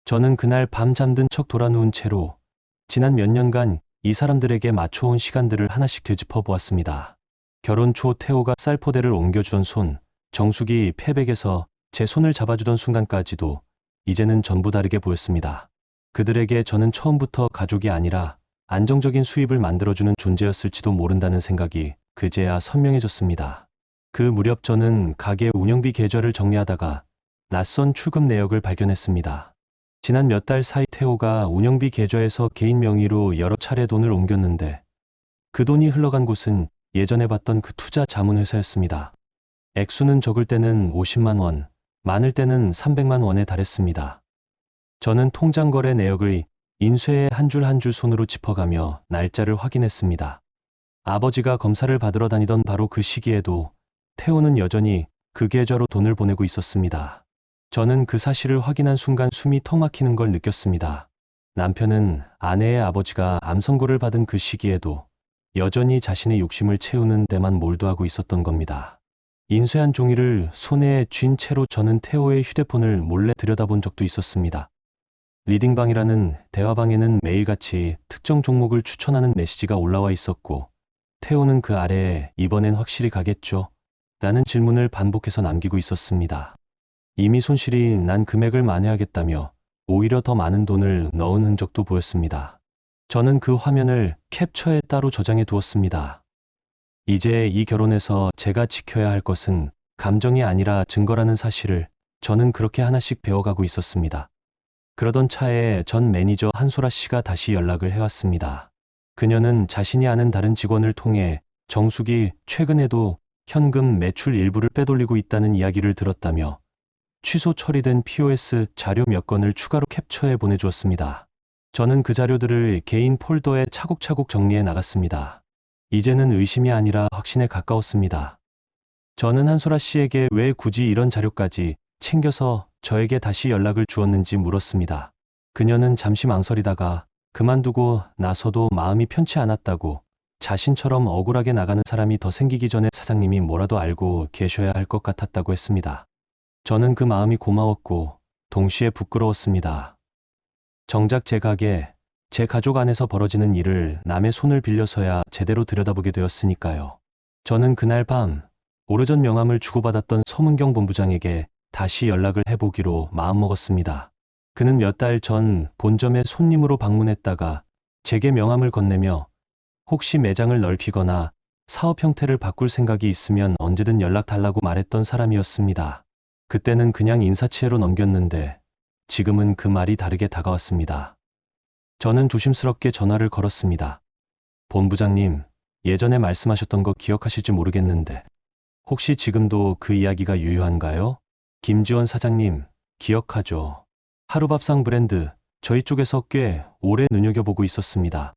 Speaker 2: 저는 그날 밤 잠든 척 돌아누운 채로 지난 몇 년간 이 사람들에게 맞춰온 시간들을 하나씩 되짚어 보았습니다. 결혼 초 태호가 쌀포대를 옮겨주던 손, 정숙이 패백에서 제 손을 잡아주던 순간까지도 이제는 전부 다르게 보였습니다. 그들에게 저는 처음부터 가족이 아니라 안정적인 수입을 만들어주는 존재였을지도 모른다는 생각이 그제야 선명해졌습니다. 그 무렵 저는 가게 운영비 계좌를 정리하다가 낯선 출금 내역을 발견했습니다. 지난 몇 달 사이 태호가 운영비 계좌에서 개인 명의로 여러 차례 돈을 옮겼는데 그 돈이 흘러간 곳은 예전에 봤던 그 투자 자문회사였습니다. 액수는 적을 때는 50만 원, 많을 때는 300만 원에 달했습니다. 저는 통장 거래 내역을 인쇄에 한 줄 한 줄 손으로 짚어가며 날짜를 확인했습니다. 아버지가 검사를 받으러 다니던 바로 그 시기에도 태호는 여전히 그 계좌로 돈을 보내고 있었습니다. 저는 그 사실을 확인한 순간 숨이 턱 막히는 걸 느꼈습니다. 남편은 아내의 아버지가 암 선고를 받은 그 시기에도 여전히 자신의 욕심을 채우는 데만 몰두하고 있었던 겁니다. 인쇄한 종이를 손에 쥔 채로 저는 태호의 휴대폰을 몰래 들여다본 적도 있었습니다. 리딩방이라는 대화방에는 매일같이 특정 종목을 추천하는 메시지가 올라와 있었고 태호는 그 아래에 이번엔 확실히 가겠죠? 라는 질문을 반복해서 남기고 있었습니다. 이미 손실이 난 금액을 만회하겠다며 오히려 더 많은 돈을 넣은 흔적도 보였습니다. 저는 그 화면을 캡처에 따로 저장해 두었습니다. 이제 이 결혼에서 제가 지켜야 할 것은 감정이 아니라 증거라는 사실을 저는 그렇게 하나씩 배워가고 있었습니다. 그러던 차에 전 매니저 한소라 씨가 다시 연락을 해왔습니다. 그녀는 자신이 아는 다른 직원을 통해 정숙이 최근에도 현금 매출 일부를 빼돌리고 있다는 이야기를 들었다며 취소 처리된 POS 자료 몇 건을 추가로 캡처해 보내주었습니다. 저는 그 자료들을 개인 폴더에 차곡차곡 정리해 나갔습니다. 이제는 의심이 아니라 확신에 가까웠습니다. 저는 한소라 씨에게 왜 굳이 이런 자료까지 챙겨서 저에게 다시 연락을 주었는지 물었습니다. 그녀는 잠시 망설이다가 그만두고 나서도 마음이 편치 않았다고, 자신처럼 억울하게 나가는 사람이 더 생기기 전에 사장님이 뭐라도 알고 계셔야 할 것 같았다고 했습니다. 저는 그 마음이 고마웠고 동시에 부끄러웠습니다. 정작 제 가게, 제 가족 안에서 벌어지는 일을 남의 손을 빌려서야 제대로 들여다보게 되었으니까요. 저는 그날 밤 오래전 명함을 주고받았던 서문경 본부장에게 다시 연락을 해보기로 마음먹었습니다. 그는 몇 달 전 본점에 손님으로 방문했다가 제게 명함을 건네며 혹시 매장을 넓히거나 사업 형태를 바꿀 생각이 있으면 언제든 연락 달라고 말했던 사람이었습니다. 그때는 그냥 인사치레로 넘겼는데 지금은 그 말이 다르게 다가왔습니다. 저는 조심스럽게 전화를 걸었습니다. 본부장님, 예전에 말씀하셨던 거 기억하실지 모르겠는데 혹시 지금도 그 이야기가 유효한가요? 김지원 사장님, 기억하죠? 하루밥상 브랜드, 저희 쪽에서 꽤 오래 눈여겨보고 있었습니다.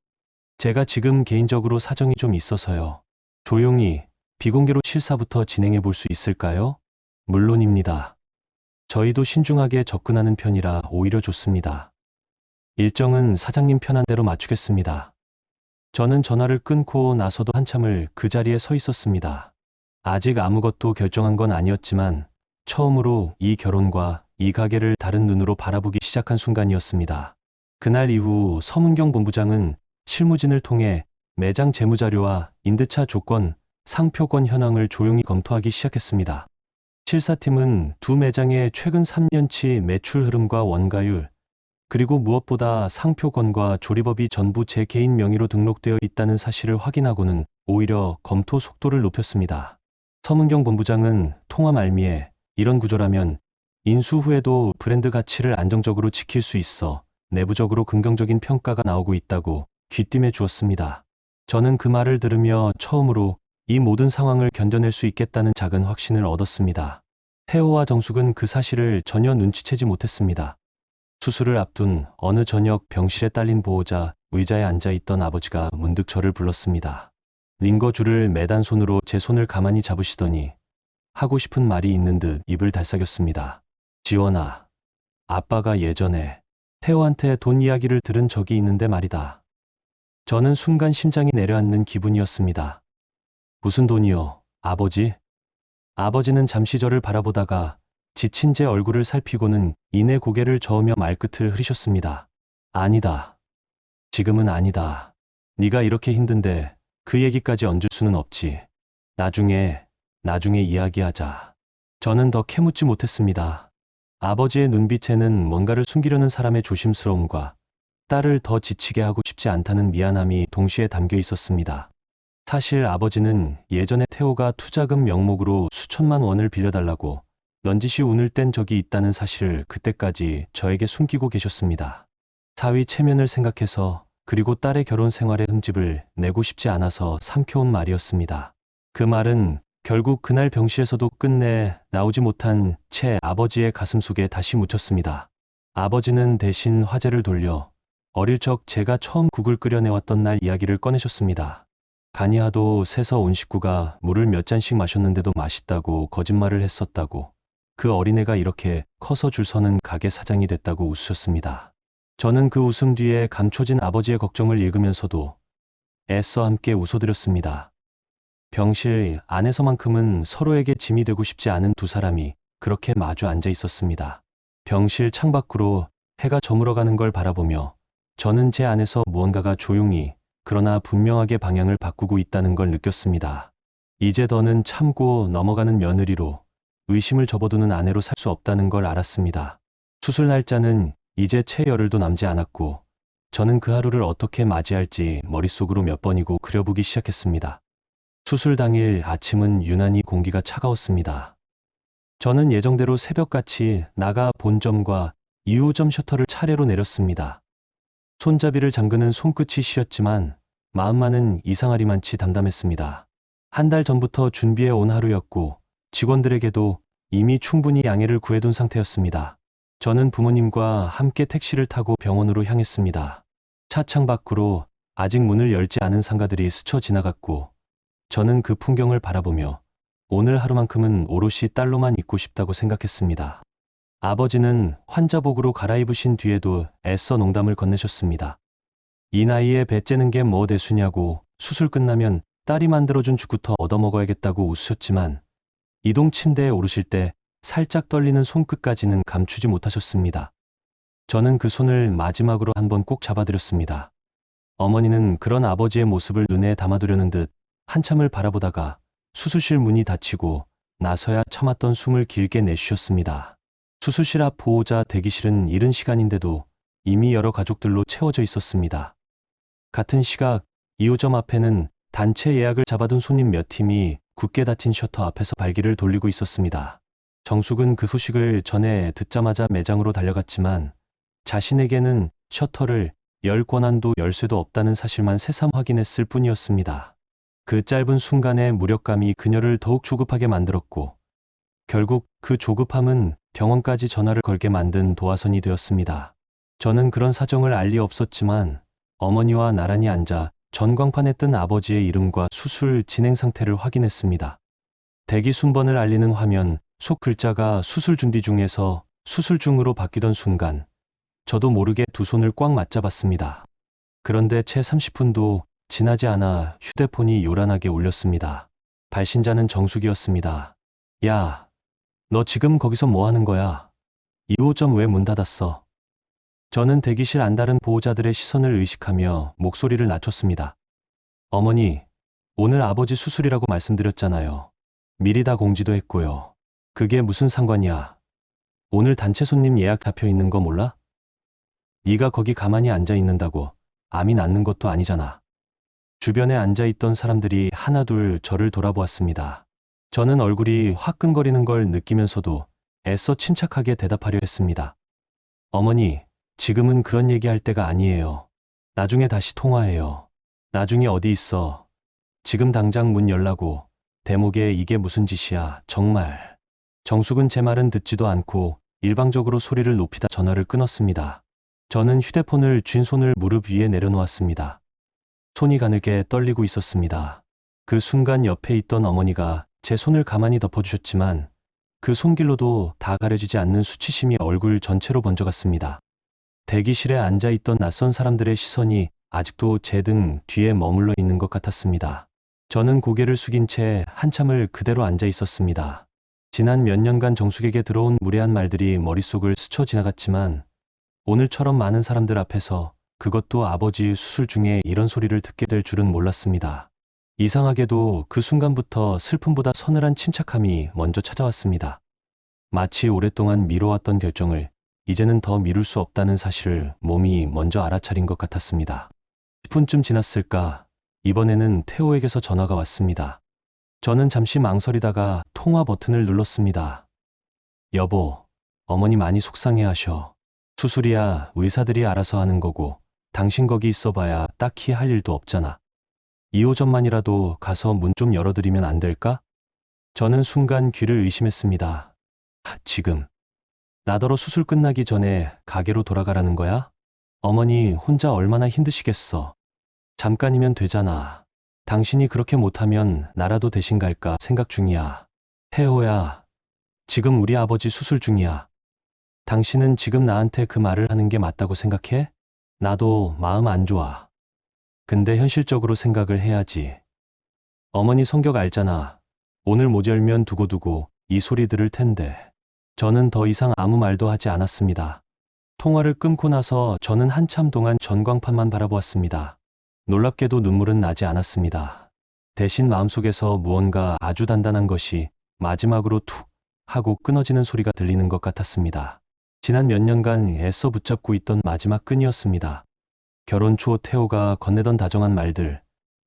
Speaker 2: 제가 지금 개인적으로 사정이 좀 있어서요. 조용히 비공개로 실사부터 진행해 볼 수 있을까요? 물론입니다. 저희도 신중하게 접근하는 편이라 오히려 좋습니다. 일정은 사장님 편한 대로 맞추겠습니다. 저는 전화를 끊고 나서도 한참을 그 자리에 서 있었습니다. 아직 아무것도 결정한 건 아니었지만 처음으로 이 결혼과 이 가게를 다른 눈으로 바라보기 시작한 순간이었습니다. 그날 이후 서문경 본부장은 실무진을 통해 매장 재무자료와 임대차 조건, 상표권 현황을 조용히 검토하기 시작했습니다. 실사팀은 두 매장의 최근 3년치 매출 흐름과 원가율, 그리고 무엇보다 상표권과 조리법이 전부 제 개인 명의로 등록되어 있다는 사실을 확인하고는 오히려 검토 속도를 높였습니다. 서문경 본부장은 통화 말미에 이런 구조라면 인수 후에도 브랜드 가치를 안정적으로 지킬 수 있어 내부적으로 긍정적인 평가가 나오고 있다고 귀띔해 주었습니다. 저는 그 말을 들으며 처음으로 이 모든 상황을 견뎌낼 수 있겠다는 작은 확신을 얻었습니다. 태호와 정숙은 그 사실을 전혀 눈치채지 못했습니다. 수술을 앞둔 어느 저녁 병실에 딸린 보호자 의자에 앉아있던 아버지가 문득 저를 불렀습니다. 링거줄을 매단 손으로 제 손을 가만히 잡으시더니 하고 싶은 말이 있는 듯 입을 달싹였습니다. 지원아, 아빠가 예전에 태호한테 돈 이야기를 들은 적이 있는데 말이다. 저는 순간 심장이 내려앉는 기분이었습니다. 무슨 돈이요, 아버지? 아버지는 잠시 저를 바라보다가 지친 제 얼굴을 살피고는 이내 고개를 저으며 말끝을 흐리셨습니다. 아니다. 지금은 아니다. 네가 이렇게 힘든데 그 얘기까지 얹을 수는 없지. 나중에 이야기하자. 저는 더 캐묻지 못했습니다. 아버지의 눈빛에는 뭔가를 숨기려는 사람의 조심스러움과 딸을 더 지치게 하고 싶지 않다는 미안함이 동시에 담겨 있었습니다. 사실 아버지는 예전에 태호가 투자금 명목으로 수천만 원을 빌려달라고 넌지시 운을 뗀 적이 있다는 사실을 그때까지 저에게 숨기고 계셨습니다. 사위 체면을 생각해서 그리고 딸의 결혼 생활의 흠집을 내고 싶지 않아서 삼켜온 말이었습니다. 그 말은 결국 그날 병실에서도 끝내 나오지 못한 채 아버지의 가슴속에 다시 묻혔습니다. 아버지는 대신 화제를 돌려 어릴 적 제가 처음 국을 끓여내왔던 날 이야기를 꺼내셨습니다. 간이하도 새서 온 식구가 물을 몇 잔씩 마셨는데도 맛있다고 거짓말을 했었다고, 그 어린애가 이렇게 커서 줄 서는 가게 사장이 됐다고 웃으셨습니다. 저는 그 웃음 뒤에 감춰진 아버지의 걱정을 읽으면서도 애써 함께 웃어드렸습니다. 병실 안에서만큼은 서로에게 짐이 되고 싶지 않은 두 사람이 그렇게 마주 앉아 있었습니다. 병실 창밖으로 해가 저물어가는 걸 바라보며 저는 제 안에서 무언가가 조용히 그러나 분명하게 방향을 바꾸고 있다는 걸 느꼈습니다. 이제 더는 참고 넘어가는 며느리로, 의심을 접어두는 아내로 살 수 없다는 걸 알았습니다. 수술 날짜는 이제 채 열흘도 남지 않았고 저는 그 하루를 어떻게 맞이할지 머릿속으로 몇 번이고 그려보기 시작했습니다. 수술 당일 아침은 유난히 공기가 차가웠습니다. 저는 예정대로 새벽같이 나가 본점과 2호점 셔터를 차례로 내렸습니다. 손잡이를 잠그는 손끝이 시렸지만 마음만은 이상하리만치 담담했습니다. 한 달 전부터 준비해 온 하루였고 직원들에게도 이미 충분히 양해를 구해둔 상태였습니다. 저는 부모님과 함께 택시를 타고 병원으로 향했습니다. 차창 밖으로 아직 문을 열지 않은 상가들이 스쳐 지나갔고 저는 그 풍경을 바라보며 오늘 하루만큼은 오롯이 딸로만 있고 싶다고 생각했습니다. 아버지는 환자복으로 갈아입으신 뒤에도 애써 농담을 건네셨습니다. 이 나이에 배 째는 게 뭐 대수냐고, 수술 끝나면 딸이 만들어준 죽부터 얻어먹어야겠다고 웃으셨지만 이동 침대에 오르실 때 살짝 떨리는 손끝까지는 감추지 못하셨습니다. 저는 그 손을 마지막으로 한번 꼭 잡아드렸습니다. 어머니는 그런 아버지의 모습을 눈에 담아두려는 듯 한참을 바라보다가 수술실 문이 닫히고 나서야 참았던 숨을 길게 내쉬셨습니다. 수술실 앞 보호자 대기실은 이른 시간인데도 이미 여러 가족들로 채워져 있었습니다. 같은 시각 2호점 앞에는 단체 예약을 잡아둔 손님 몇 팀이 굳게 닫힌 셔터 앞에서 발길을 돌리고 있었습니다. 정숙은 그 소식을 전에 듣자마자 매장으로 달려갔지만 자신에게는 셔터를 열 권한도 열쇠도 없다는 사실만 새삼 확인했을 뿐이었습니다. 그 짧은 순간의 무력감이 그녀를 더욱 조급하게 만들었고 결국 그 조급함은 병원까지 전화를 걸게 만든 도화선이 되었습니다. 저는 그런 사정을 알 리 없었지만 어머니와 나란히 앉아 전광판에 뜬 아버지의 이름과 수술 진행 상태를 확인했습니다. 대기 순번을 알리는 화면 속 글자가 수술 준비 중에서 수술 중으로 바뀌던 순간 저도 모르게 두 손을 꽉 맞잡았습니다. 그런데 채 30분도 지나지 않아 휴대폰이 요란하게 울렸습니다. 발신자는 정숙이었습니다. 야, 너 지금 거기서 뭐 하는 거야? 2호점 왜 문 닫았어? 저는 대기실 안다른 보호자들의 시선을 의식하며 목소리를 낮췄습니다. 어머니, 오늘 아버지 수술이라고 말씀드렸잖아요. 미리 다 공지도 했고요. 그게 무슨 상관이야? 오늘 단체 손님 예약 잡혀 있는 거 몰라? 네가 거기 가만히 앉아 있는다고 암이 낫는 것도 아니잖아. 주변에 앉아 있던 사람들이 하나둘 저를 돌아보았습니다. 저는 얼굴이 화끈거리는 걸 느끼면서도 애써 침착하게 대답하려 했습니다. 어머니, 지금은 그런 얘기할 때가 아니에요. 나중에 다시 통화해요. 나중에 어디 있어? 지금 당장 문 열라고. 대목에 이게 무슨 짓이야, 정말. 정숙은 제 말은 듣지도 않고 일방적으로 소리를 높이다 전화를 끊었습니다. 저는 휴대폰을 쥔 손을 무릎 위에 내려놓았습니다. 손이 가늘게 떨리고 있었습니다. 그 순간 옆에 있던 어머니가 제 손을 가만히 덮어주셨지만 그 손길로도 다 가려지지 않는 수치심이 얼굴 전체로 번져갔습니다. 대기실에 앉아있던 낯선 사람들의 시선이 아직도 제 등 뒤에 머물러 있는 것 같았습니다. 저는 고개를 숙인 채 한참을 그대로 앉아 있었습니다. 지난 몇 년간 정숙에게 들어온 무례한 말들이 머릿속을 스쳐 지나갔지만 오늘처럼 많은 사람들 앞에서 그것도 아버지 수술 중에 이런 소리를 듣게 될 줄은 몰랐습니다. 이상하게도 그 순간부터 슬픔보다 서늘한 침착함이 먼저 찾아왔습니다. 마치 오랫동안 미뤄왔던 결정을 이제는 더 미룰 수 없다는 사실을 몸이 먼저 알아차린 것 같았습니다. 10분쯤 지났을까 이번에는 태호에게서 전화가 왔습니다. 저는 잠시 망설이다가 통화 버튼을 눌렀습니다. 여보, 어머니 많이 속상해하셔. 수술이야 의사들이 알아서 하는 거고 당신 거기 있어봐야 딱히 할 일도 없잖아. 2호점만이라도 가서 문 좀 열어드리면 안 될까? 저는 순간 귀를 의심했습니다. 지금 나더러 수술 끝나기 전에 가게로 돌아가라는 거야? 어머니 혼자 얼마나 힘드시겠어. 잠깐이면 되잖아. 당신이 그렇게 못하면 나라도 대신 갈까 생각 중이야. 태호야, 지금 우리 아버지 수술 중이야. 당신은 지금 나한테 그 말을 하는 게 맞다고 생각해? 나도 마음 안 좋아. 근데 현실적으로 생각을 해야지. 어머니 성격 알잖아. 오늘 못 열면 두고두고 이 소리 들을 텐데. 저는 더 이상 아무 말도 하지 않았습니다. 통화를 끊고 나서 저는 한참 동안 전광판만 바라보았습니다. 놀랍게도 눈물은 나지 않았습니다. 대신 마음속에서 무언가 아주 단단한 것이 마지막으로 툭 하고 끊어지는 소리가 들리는 것 같았습니다. 지난 몇 년간 애써 붙잡고 있던 마지막 끈이었습니다. 결혼 초 태호가 건네던 다정한 말들,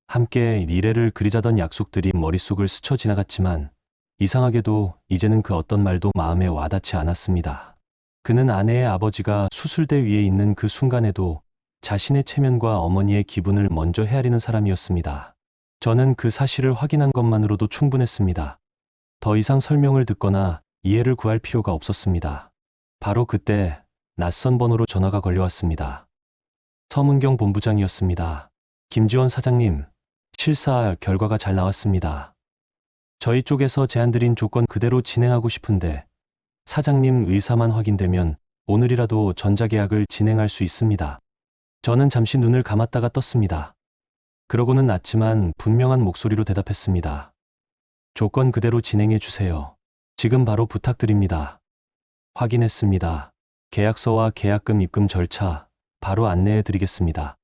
Speaker 2: 함께 미래를 그리자던 약속들이 머릿속을 스쳐 지나갔지만 이상하게도 이제는 그 어떤 말도 마음에 와닿지 않았습니다. 그는 아내의 아버지가 수술대 위에 있는 그 순간에도 자신의 체면과 어머니의 기분을 먼저 헤아리는 사람이었습니다. 저는 그 사실을 확인한 것만으로도 충분했습니다. 더 이상 설명을 듣거나 이해를 구할 필요가 없었습니다. 바로 그때 낯선 번호로 전화가 걸려왔습니다. 서문경 본부장이었습니다. 김지원 사장님, 실사 결과가 잘 나왔습니다. 저희 쪽에서 제안드린 조건 그대로 진행하고 싶은데 사장님 의사만 확인되면 오늘이라도 전자계약을 진행할 수 있습니다. 저는 잠시 눈을 감았다가 떴습니다. 그러고는 낮지만 분명한 목소리로 대답했습니다. 조건 그대로 진행해 주세요. 지금 바로 부탁드립니다. 확인했습니다. 계약서와 계약금 입금 절차 바로 안내해 드리겠습니다.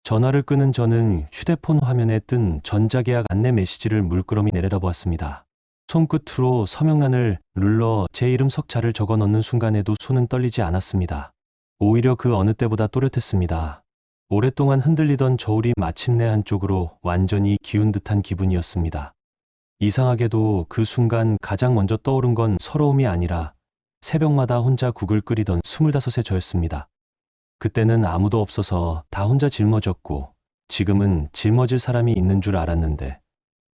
Speaker 2: 전화를 끄는 저는 휴대폰 화면에 뜬 전자계약 안내 메시지를 물끄러미 내려다보았습니다. 손끝으로 서명란을 눌러 제 이름 석자를 적어 넣는 순간에도 손은 떨리지 않았습니다. 오히려 그 어느 때보다 또렷했습니다. 오랫동안 흔들리던 저울이 마침내 한쪽으로 완전히 기운 듯한 기분이었습니다. 이상하게도 그 순간 가장 먼저 떠오른 건 서러움이 아니라 새벽마다 혼자 국을 끓이던 25의 저였습니다. 그때는 아무도 없어서 다 혼자 짊어졌고 지금은 짊어질 사람이 있는 줄 알았는데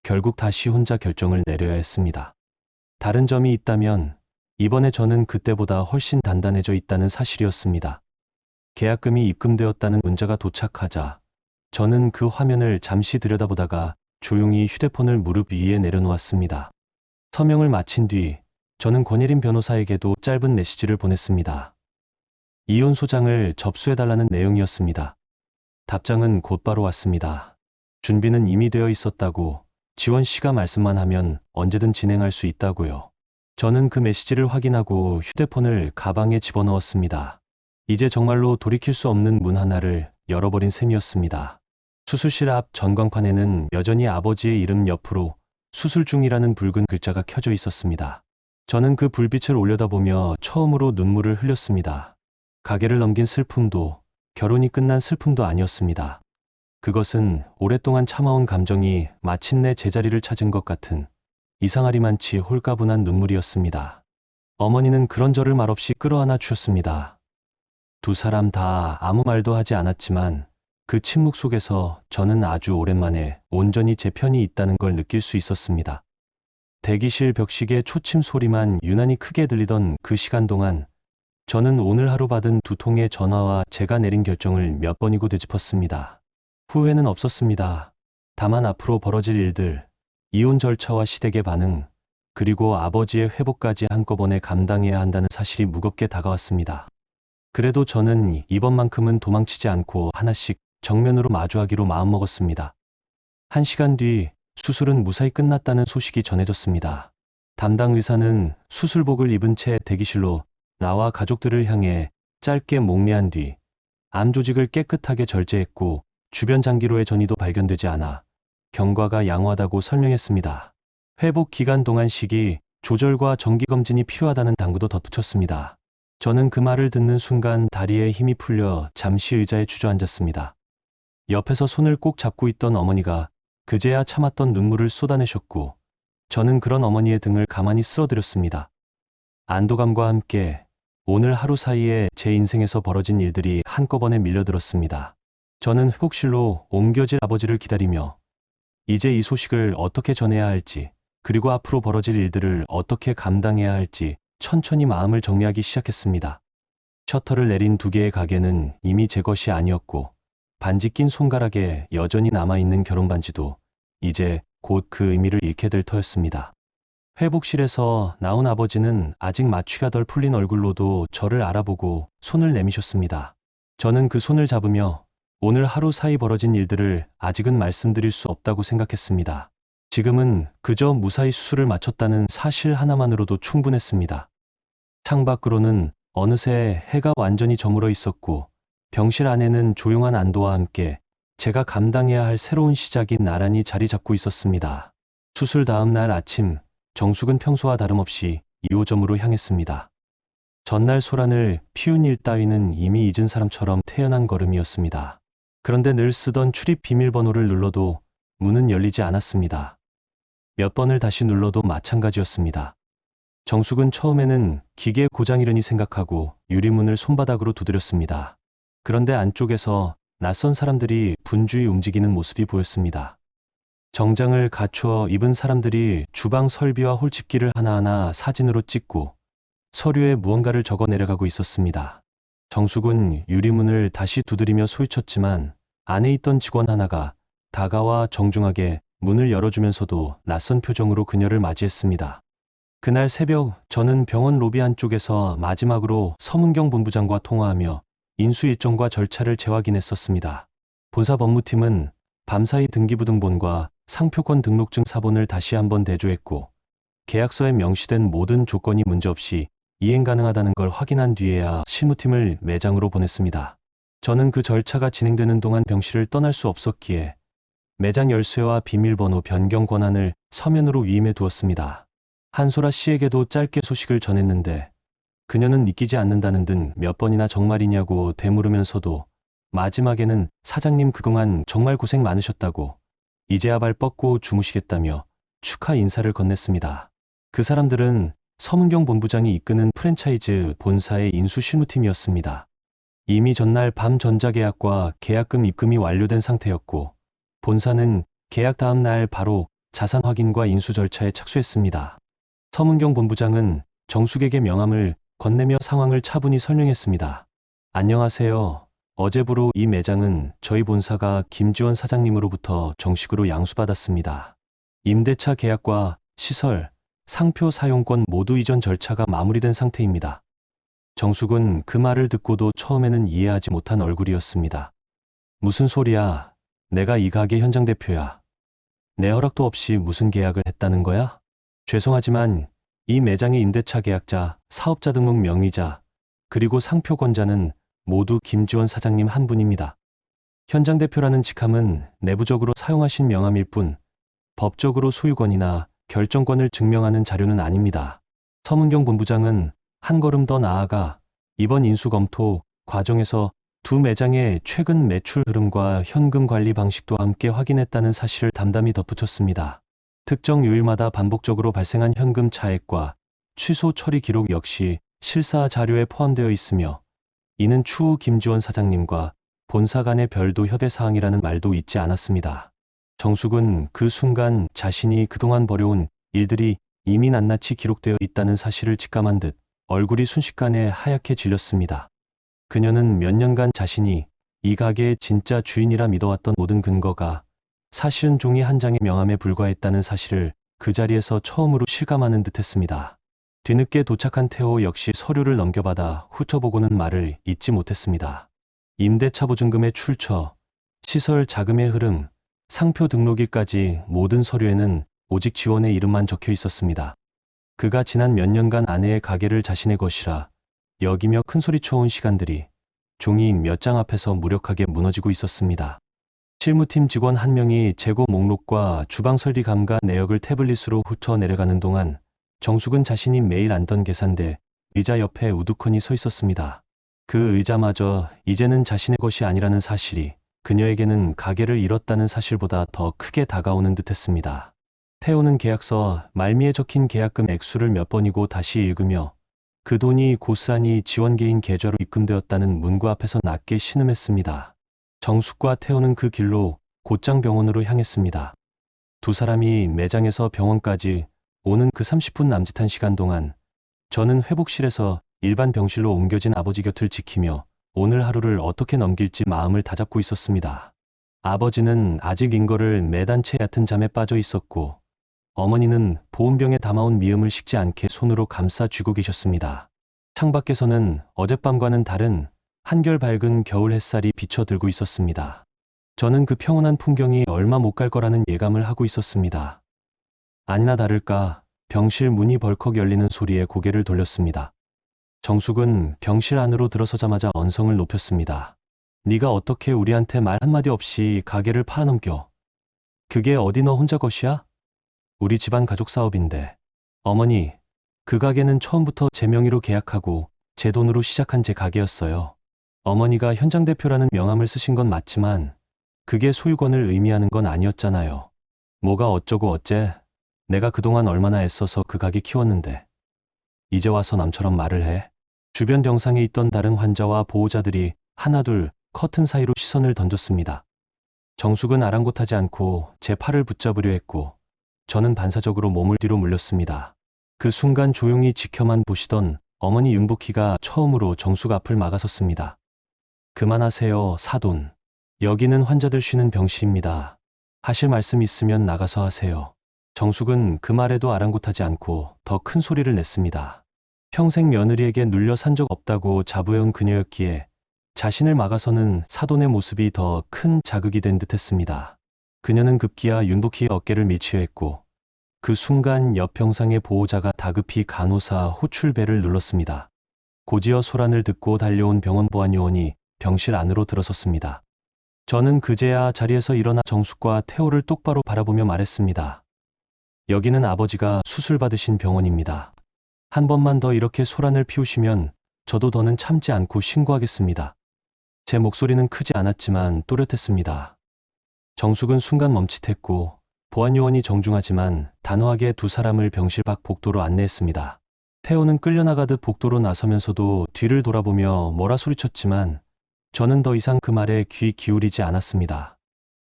Speaker 2: 결국 다시 혼자 결정을 내려야 했습니다. 다른 점이 있다면 이번에 저는 그때보다 훨씬 단단해져 있다는 사실이었습니다. 계약금이 입금되었다는 문자가 도착하자 저는 그 화면을 잠시 들여다보다가 조용히 휴대폰을 무릎 위에 내려놓았습니다. 서명을 마친 뒤 저는 권예린 변호사에게도 짧은 메시지를 보냈습니다. 이혼 소장을 접수해달라는 내용이었습니다. 답장은 곧바로 왔습니다. 준비는 이미 되어 있었다고, 지원 씨가 말씀만 하면 언제든 진행할 수 있다고요. 저는 그 메시지를 확인하고 휴대폰을 가방에 집어넣었습니다. 이제 정말로 돌이킬 수 없는 문 하나를 열어버린 셈이었습니다. 수술실 앞 전광판에는 여전히 아버지의 이름 옆으로 수술 중이라는 붉은 글자가 켜져 있었습니다. 저는 그 불빛을 올려다보며 처음으로 눈물을 흘렸습니다. 가게를 넘긴 슬픔도, 결혼이 끝난 슬픔도 아니었습니다. 그것은 오랫동안 참아온 감정이 마침내 제자리를 찾은 것 같은 이상하리만치 홀가분한 눈물이었습니다. 어머니는 그런 저를 말없이 끌어안아 주셨습니다. 두 사람 다 아무 말도 하지 않았지만 그 침묵 속에서 저는 아주 오랜만에 온전히 제 편이 있다는 걸 느낄 수 있었습니다. 대기실 벽시계 초침 소리만 유난히 크게 들리던 그 시간 동안 저는 오늘 하루 받은 2통의 전화와 제가 내린 결정을 몇 번이고 되짚었습니다. 후회는 없었습니다. 다만 앞으로 벌어질 일들, 이혼 절차와 시댁의 반응, 그리고 아버지의 회복까지 한꺼번에 감당해야 한다는 사실이 무겁게 다가왔습니다. 그래도 저는 이번만큼은 도망치지 않고 하나씩 정면으로 마주하기로 마음먹었습니다. 1시간 뒤 수술은 무사히 끝났다는 소식이 전해졌습니다. 담당 의사는 수술복을 입은 채 대기실로 나와 가족들을 향해 짧게 목례한 뒤 암 조직을 깨끗하게 절제했고 주변 장기로의 전이도 발견되지 않아 경과가 양호하다고 설명했습니다. 회복 기간 동안 식이 조절과 정기검진이 필요하다는 당부도 덧붙였습니다. 저는 그 말을 듣는 순간 다리에 힘이 풀려 잠시 의자에 주저앉았습니다. 옆에서 손을 꼭 잡고 있던 어머니가 그제야 참았던 눈물을 쏟아내셨고 저는 그런 어머니의 등을 가만히 쓸어드렸습니다. 안도감과 함께 오늘 하루 사이에 제 인생에서 벌어진 일들이 한꺼번에 밀려들었습니다. 저는 회복실로 옮겨질 아버지를 기다리며 이제 이 소식을 어떻게 전해야 할지, 그리고 앞으로 벌어질 일들을 어떻게 감당해야 할지 천천히 마음을 정리하기 시작했습니다. 셔터를 내린 2개의 가게는 이미 제 것이 아니었고 반지 낀 손가락에 여전히 남아있는 결혼반지도 이제 곧 그 의미를 잃게 될 터였습니다. 회복실에서 나온 아버지는 아직 마취가 덜 풀린 얼굴로도 저를 알아보고 손을 내미셨습니다. 저는 그 손을 잡으며 오늘 하루 사이 벌어진 일들을 아직은 말씀드릴 수 없다고 생각했습니다. 지금은 그저 무사히 수술을 마쳤다는 사실 하나만으로도 충분했습니다. 창밖으로는 어느새 해가 완전히 저물어 있었고 병실 안에는 조용한 안도와 함께 제가 감당해야 할 새로운 시작이 나란히 자리 잡고 있었습니다. 수술 다음 날 아침, 정숙은 평소와 다름없이 2호점으로 향했습니다. 전날 소란을 피운 일 따위는 이미 잊은 사람처럼 태연한 걸음이었습니다. 그런데 늘 쓰던 출입 비밀번호를 눌러도 문은 열리지 않았습니다. 몇 번을 다시 눌러도 마찬가지였습니다. 정숙은 처음에는 기계 고장이려니 생각하고 유리문을 손바닥으로 두드렸습니다. 그런데 안쪽에서 낯선 사람들이 분주히 움직이는 모습이 보였습니다. 정장을 갖추어 입은 사람들이 주방 설비와 홀집기를 하나하나 사진으로 찍고 서류에 무언가를 적어 내려가고 있었습니다. 정숙은 유리문을 다시 두드리며 소리쳤지만 안에 있던 직원 하나가 다가와 정중하게 문을 열어주면서도 낯선 표정으로 그녀를 맞이했습니다. 그날 새벽 저는 병원 로비 안쪽에서 마지막으로 서문경 본부장과 통화하며 인수 일정과 절차를 재확인했었습니다. 본사 법무팀은 밤사이 등기부등본과 상표권 등록증 사본을 다시 한번 대조했고 계약서에 명시된 모든 조건이 문제없이 이행 가능하다는 걸 확인한 뒤에야 실무팀을 매장으로 보냈습니다. 저는 그 절차가 진행되는 동안 병실을 떠날 수 없었기에 매장 열쇠와 비밀번호 변경 권한을 서면으로 위임해 두었습니다. 한소라 씨에게도 짧게 소식을 전했는데 그녀는 믿기지 않는다는 등 몇 번이나 정말이냐고 되물으면서도 마지막에는 사장님 그동안 정말 고생 많으셨다고 이제야 발 뻗고 주무시겠다며 축하 인사를 건넸습니다. 그 사람들은 서문경 본부장이 이끄는 프랜차이즈 본사의 인수 실무팀이었습니다. 이미 전날 밤 전자계약과 계약금 입금이 완료된 상태였고 본사는 계약 다음 날 바로 자산 확인과 인수 절차에 착수했습니다. 서문경 본부장은 정숙에게 명함을 건네며 상황을 차분히 설명했습니다. 안녕하세요. 어제부로 이 매장은 저희 본사가 김지원 사장님으로부터 정식으로 양수받았습니다. 임대차 계약과 시설, 상표 사용권 모두 이전 절차가 마무리된 상태입니다. 정숙은 그 말을 듣고도 처음에는 이해하지 못한 얼굴이었습니다. 무슨 소리야? 내가 이 가게 현장 대표야. 내 허락도 없이 무슨 계약을 했다는 거야? 죄송하지만 이 매장의 임대차 계약자, 사업자 등록 명의자, 그리고 상표권자는 모두 김지원 사장님 한 분입니다. 현장 대표라는 직함은 내부적으로 사용하신 명함일 뿐 법적으로 소유권이나 결정권을 증명하는 자료는 아닙니다. 서문경 본부장은 한 걸음 더 나아가 이번 인수검토 과정에서 두 매장의 최근 매출 흐름과 현금 관리 방식도 함께 확인했다는 사실을 담담히 덧붙였습니다. 특정 요일마다 반복적으로 발생한 현금 차액과 취소 처리 기록 역시 실사 자료에 포함되어 있으며 이는 추후 김지원 사장님과 본사 간의 별도 협의 사항이라는 말도 잊지 않았습니다. 정숙은 그 순간 자신이 그동안 벌여온 일들이 이미 낱낱이 기록되어 있다는 사실을 직감한 듯 얼굴이 순식간에 하얗게 질렸습니다. 그녀는 몇 년간 자신이 이 가게의 진짜 주인이라 믿어왔던 모든 근거가 사실은 종이 한 장의 명함에 불과했다는 사실을 그 자리에서 처음으로 실감하는 듯했습니다. 뒤늦게 도착한 태호 역시 서류를 넘겨받아 훑어보고는 말을 잇지 못했습니다. 임대차 보증금의 출처, 시설 자금의 흐름, 상표 등록일까지 모든 서류에는 오직 지원의 이름만 적혀 있었습니다. 그가 지난 몇 년간 아내의 가게를 자신의 것이라 여기며 큰소리쳐온 시간들이 종이 몇 장 앞에서 무력하게 무너지고 있었습니다. 실무팀 직원 한 명이 재고 목록과 주방 설비 감가 내역을 태블릿으로 훑어 내려가는 동안 정숙은 자신이 매일 앉던 계산대 의자 옆에 우두커니 서 있었습니다. 그 의자마저 이제는 자신의 것이 아니라는 사실이 그녀에게는 가게를 잃었다는 사실보다 더 크게 다가오는 듯했습니다. 태호는 계약서 말미에 적힌 계약금 액수를 몇 번이고 다시 읽으며 그 돈이 고스란히 지원개인 계좌로 입금되었다는 문구 앞에서 낮게 신음했습니다. 정숙과 태호는 그 길로 곧장 병원으로 향했습니다. 두 사람이 매장에서 병원까지 오는 그 30분 남짓한 시간 동안 저는 회복실에서 일반 병실로 옮겨진 아버지 곁을 지키며 오늘 하루를 어떻게 넘길지 마음을 다잡고 있었습니다. 아버지는 아직 인거를 매단 채 얕은 잠에 빠져 있었고 어머니는 보온병에 담아온 미음을 식지 않게 손으로 감싸 쥐고 계셨습니다. 창밖에서는 어젯밤과는 다른 한결 밝은 겨울 햇살이 비쳐들고 있었습니다. 저는 그 평온한 풍경이 얼마 못 갈 거라는 예감을 하고 있었습니다. 아니나 다를까 병실 문이 벌컥 열리는 소리에 고개를 돌렸습니다. 정숙은 병실 안으로 들어서자마자 언성을 높였습니다. 네가 어떻게 우리한테 말 한마디 없이 가게를 팔아넘겨? 그게 어디 너 혼자 것이야? 우리 집안 가족 사업인데. 어머니, 그 가게는 처음부터 제 명의로 계약하고 제 돈으로 시작한 제 가게였어요. 어머니가 현장 대표라는 명함을 쓰신 건 맞지만 그게 소유권을 의미하는 건 아니었잖아요. 뭐가 어쩌고 어째? 내가 그동안 얼마나 애써서 그 가게 키웠는데. 이제 와서 남처럼 말을 해. 주변 병상에 있던 다른 환자와 보호자들이 하나둘 커튼 사이로 시선을 던졌습니다. 정숙은 아랑곳하지 않고 제 팔을 붙잡으려 했고 저는 반사적으로 몸을 뒤로 물렸습니다. 그 순간 조용히 지켜만 보시던 어머니 윤복희가 처음으로 정숙 앞을 막아섰습니다. 그만하세요, 사돈. 여기는 환자들 쉬는 병실입니다. 하실 말씀 있으면 나가서 하세요. 정숙은 그 말에도 아랑곳하지 않고 더 큰 소리를 냈습니다. 평생 며느리에게 눌려 산 적 없다고 자부해온 그녀였기에 자신을 막아서는 사돈의 모습이 더 큰 자극이 된 듯했습니다. 그녀는 급기야 윤복희의 어깨를 밀치했고 그 순간 옆 병상의 보호자가 다급히 간호사 호출벨을 눌렀습니다. 곧이어 소란을 듣고 달려온 병원 보안요원이 병실 안으로 들어섰습니다. 저는 그제야 자리에서 일어나 정숙과 태호를 똑바로 바라보며 말했습니다. 여기는 아버지가 수술 받으신 병원입니다. 한 번만 더 이렇게 소란을 피우시면 저도 더는 참지 않고 신고하겠습니다. 제 목소리는 크지 않았지만 또렷했습니다. 정숙은 순간 멈칫했고 보안요원이 정중하지만 단호하게 두 사람을 병실 밖 복도로 안내했습니다. 태호는 끌려나가듯 복도로 나서면서도 뒤를 돌아보며 뭐라 소리쳤지만 저는 더 이상 그 말에 귀 기울이지 않았습니다.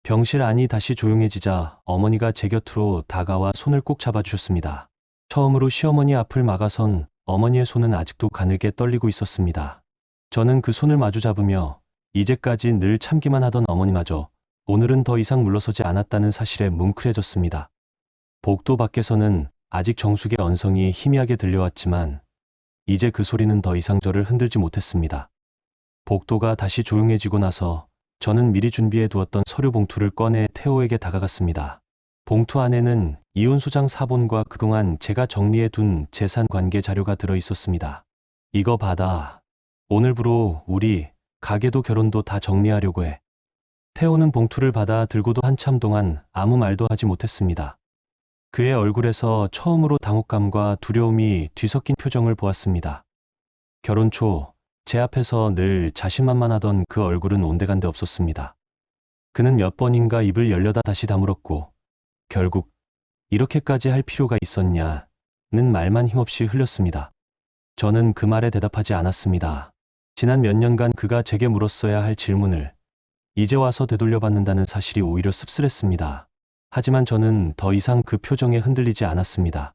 Speaker 2: 병실 안이 다시 조용해지자 어머니가 제 곁으로 다가와 손을 꼭 잡아주셨습니다. 처음으로 시어머니 앞을 막아선 어머니의 손은 아직도 가늘게 떨리고 있었습니다. 저는 그 손을 마주 잡으며 이제까지 늘 참기만 하던 어머니마저 오늘은 더 이상 물러서지 않았다는 사실에 뭉클해졌습니다. 복도 밖에서는 아직 정숙의 언성이 희미하게 들려왔지만 이제 그 소리는 더 이상 저를 흔들지 못했습니다. 복도가 다시 조용해지고 나서 저는 미리 준비해 두었던 서류 봉투를 꺼내 태호에게 다가갔습니다. 봉투 안에는 이혼 소장 사본과 그동안 제가 정리해 둔 재산 관계 자료가 들어 있었습니다. 이거 받아. 오늘부로 우리 가게도 결혼도 다 정리하려고 해. 태호는 봉투를 받아 들고도 한참 동안 아무 말도 하지 못했습니다. 그의 얼굴에서 처음으로 당혹감과 두려움이 뒤섞인 표정을 보았습니다. 결혼 초 제 앞에서 늘 자신만만하던 그 얼굴은 온데간데 없었습니다. 그는 몇 번인가 입을 열려다 다시 다물었고 결국 이렇게까지 할 필요가 있었냐는 말만 힘없이 흘렸습니다. 저는 그 말에 대답하지 않았습니다. 지난 몇 년간 그가 제게 물었어야 할 질문을 이제 와서 되돌려받는다는 사실이 오히려 씁쓸했습니다. 하지만 저는 더 이상 그 표정에 흔들리지 않았습니다.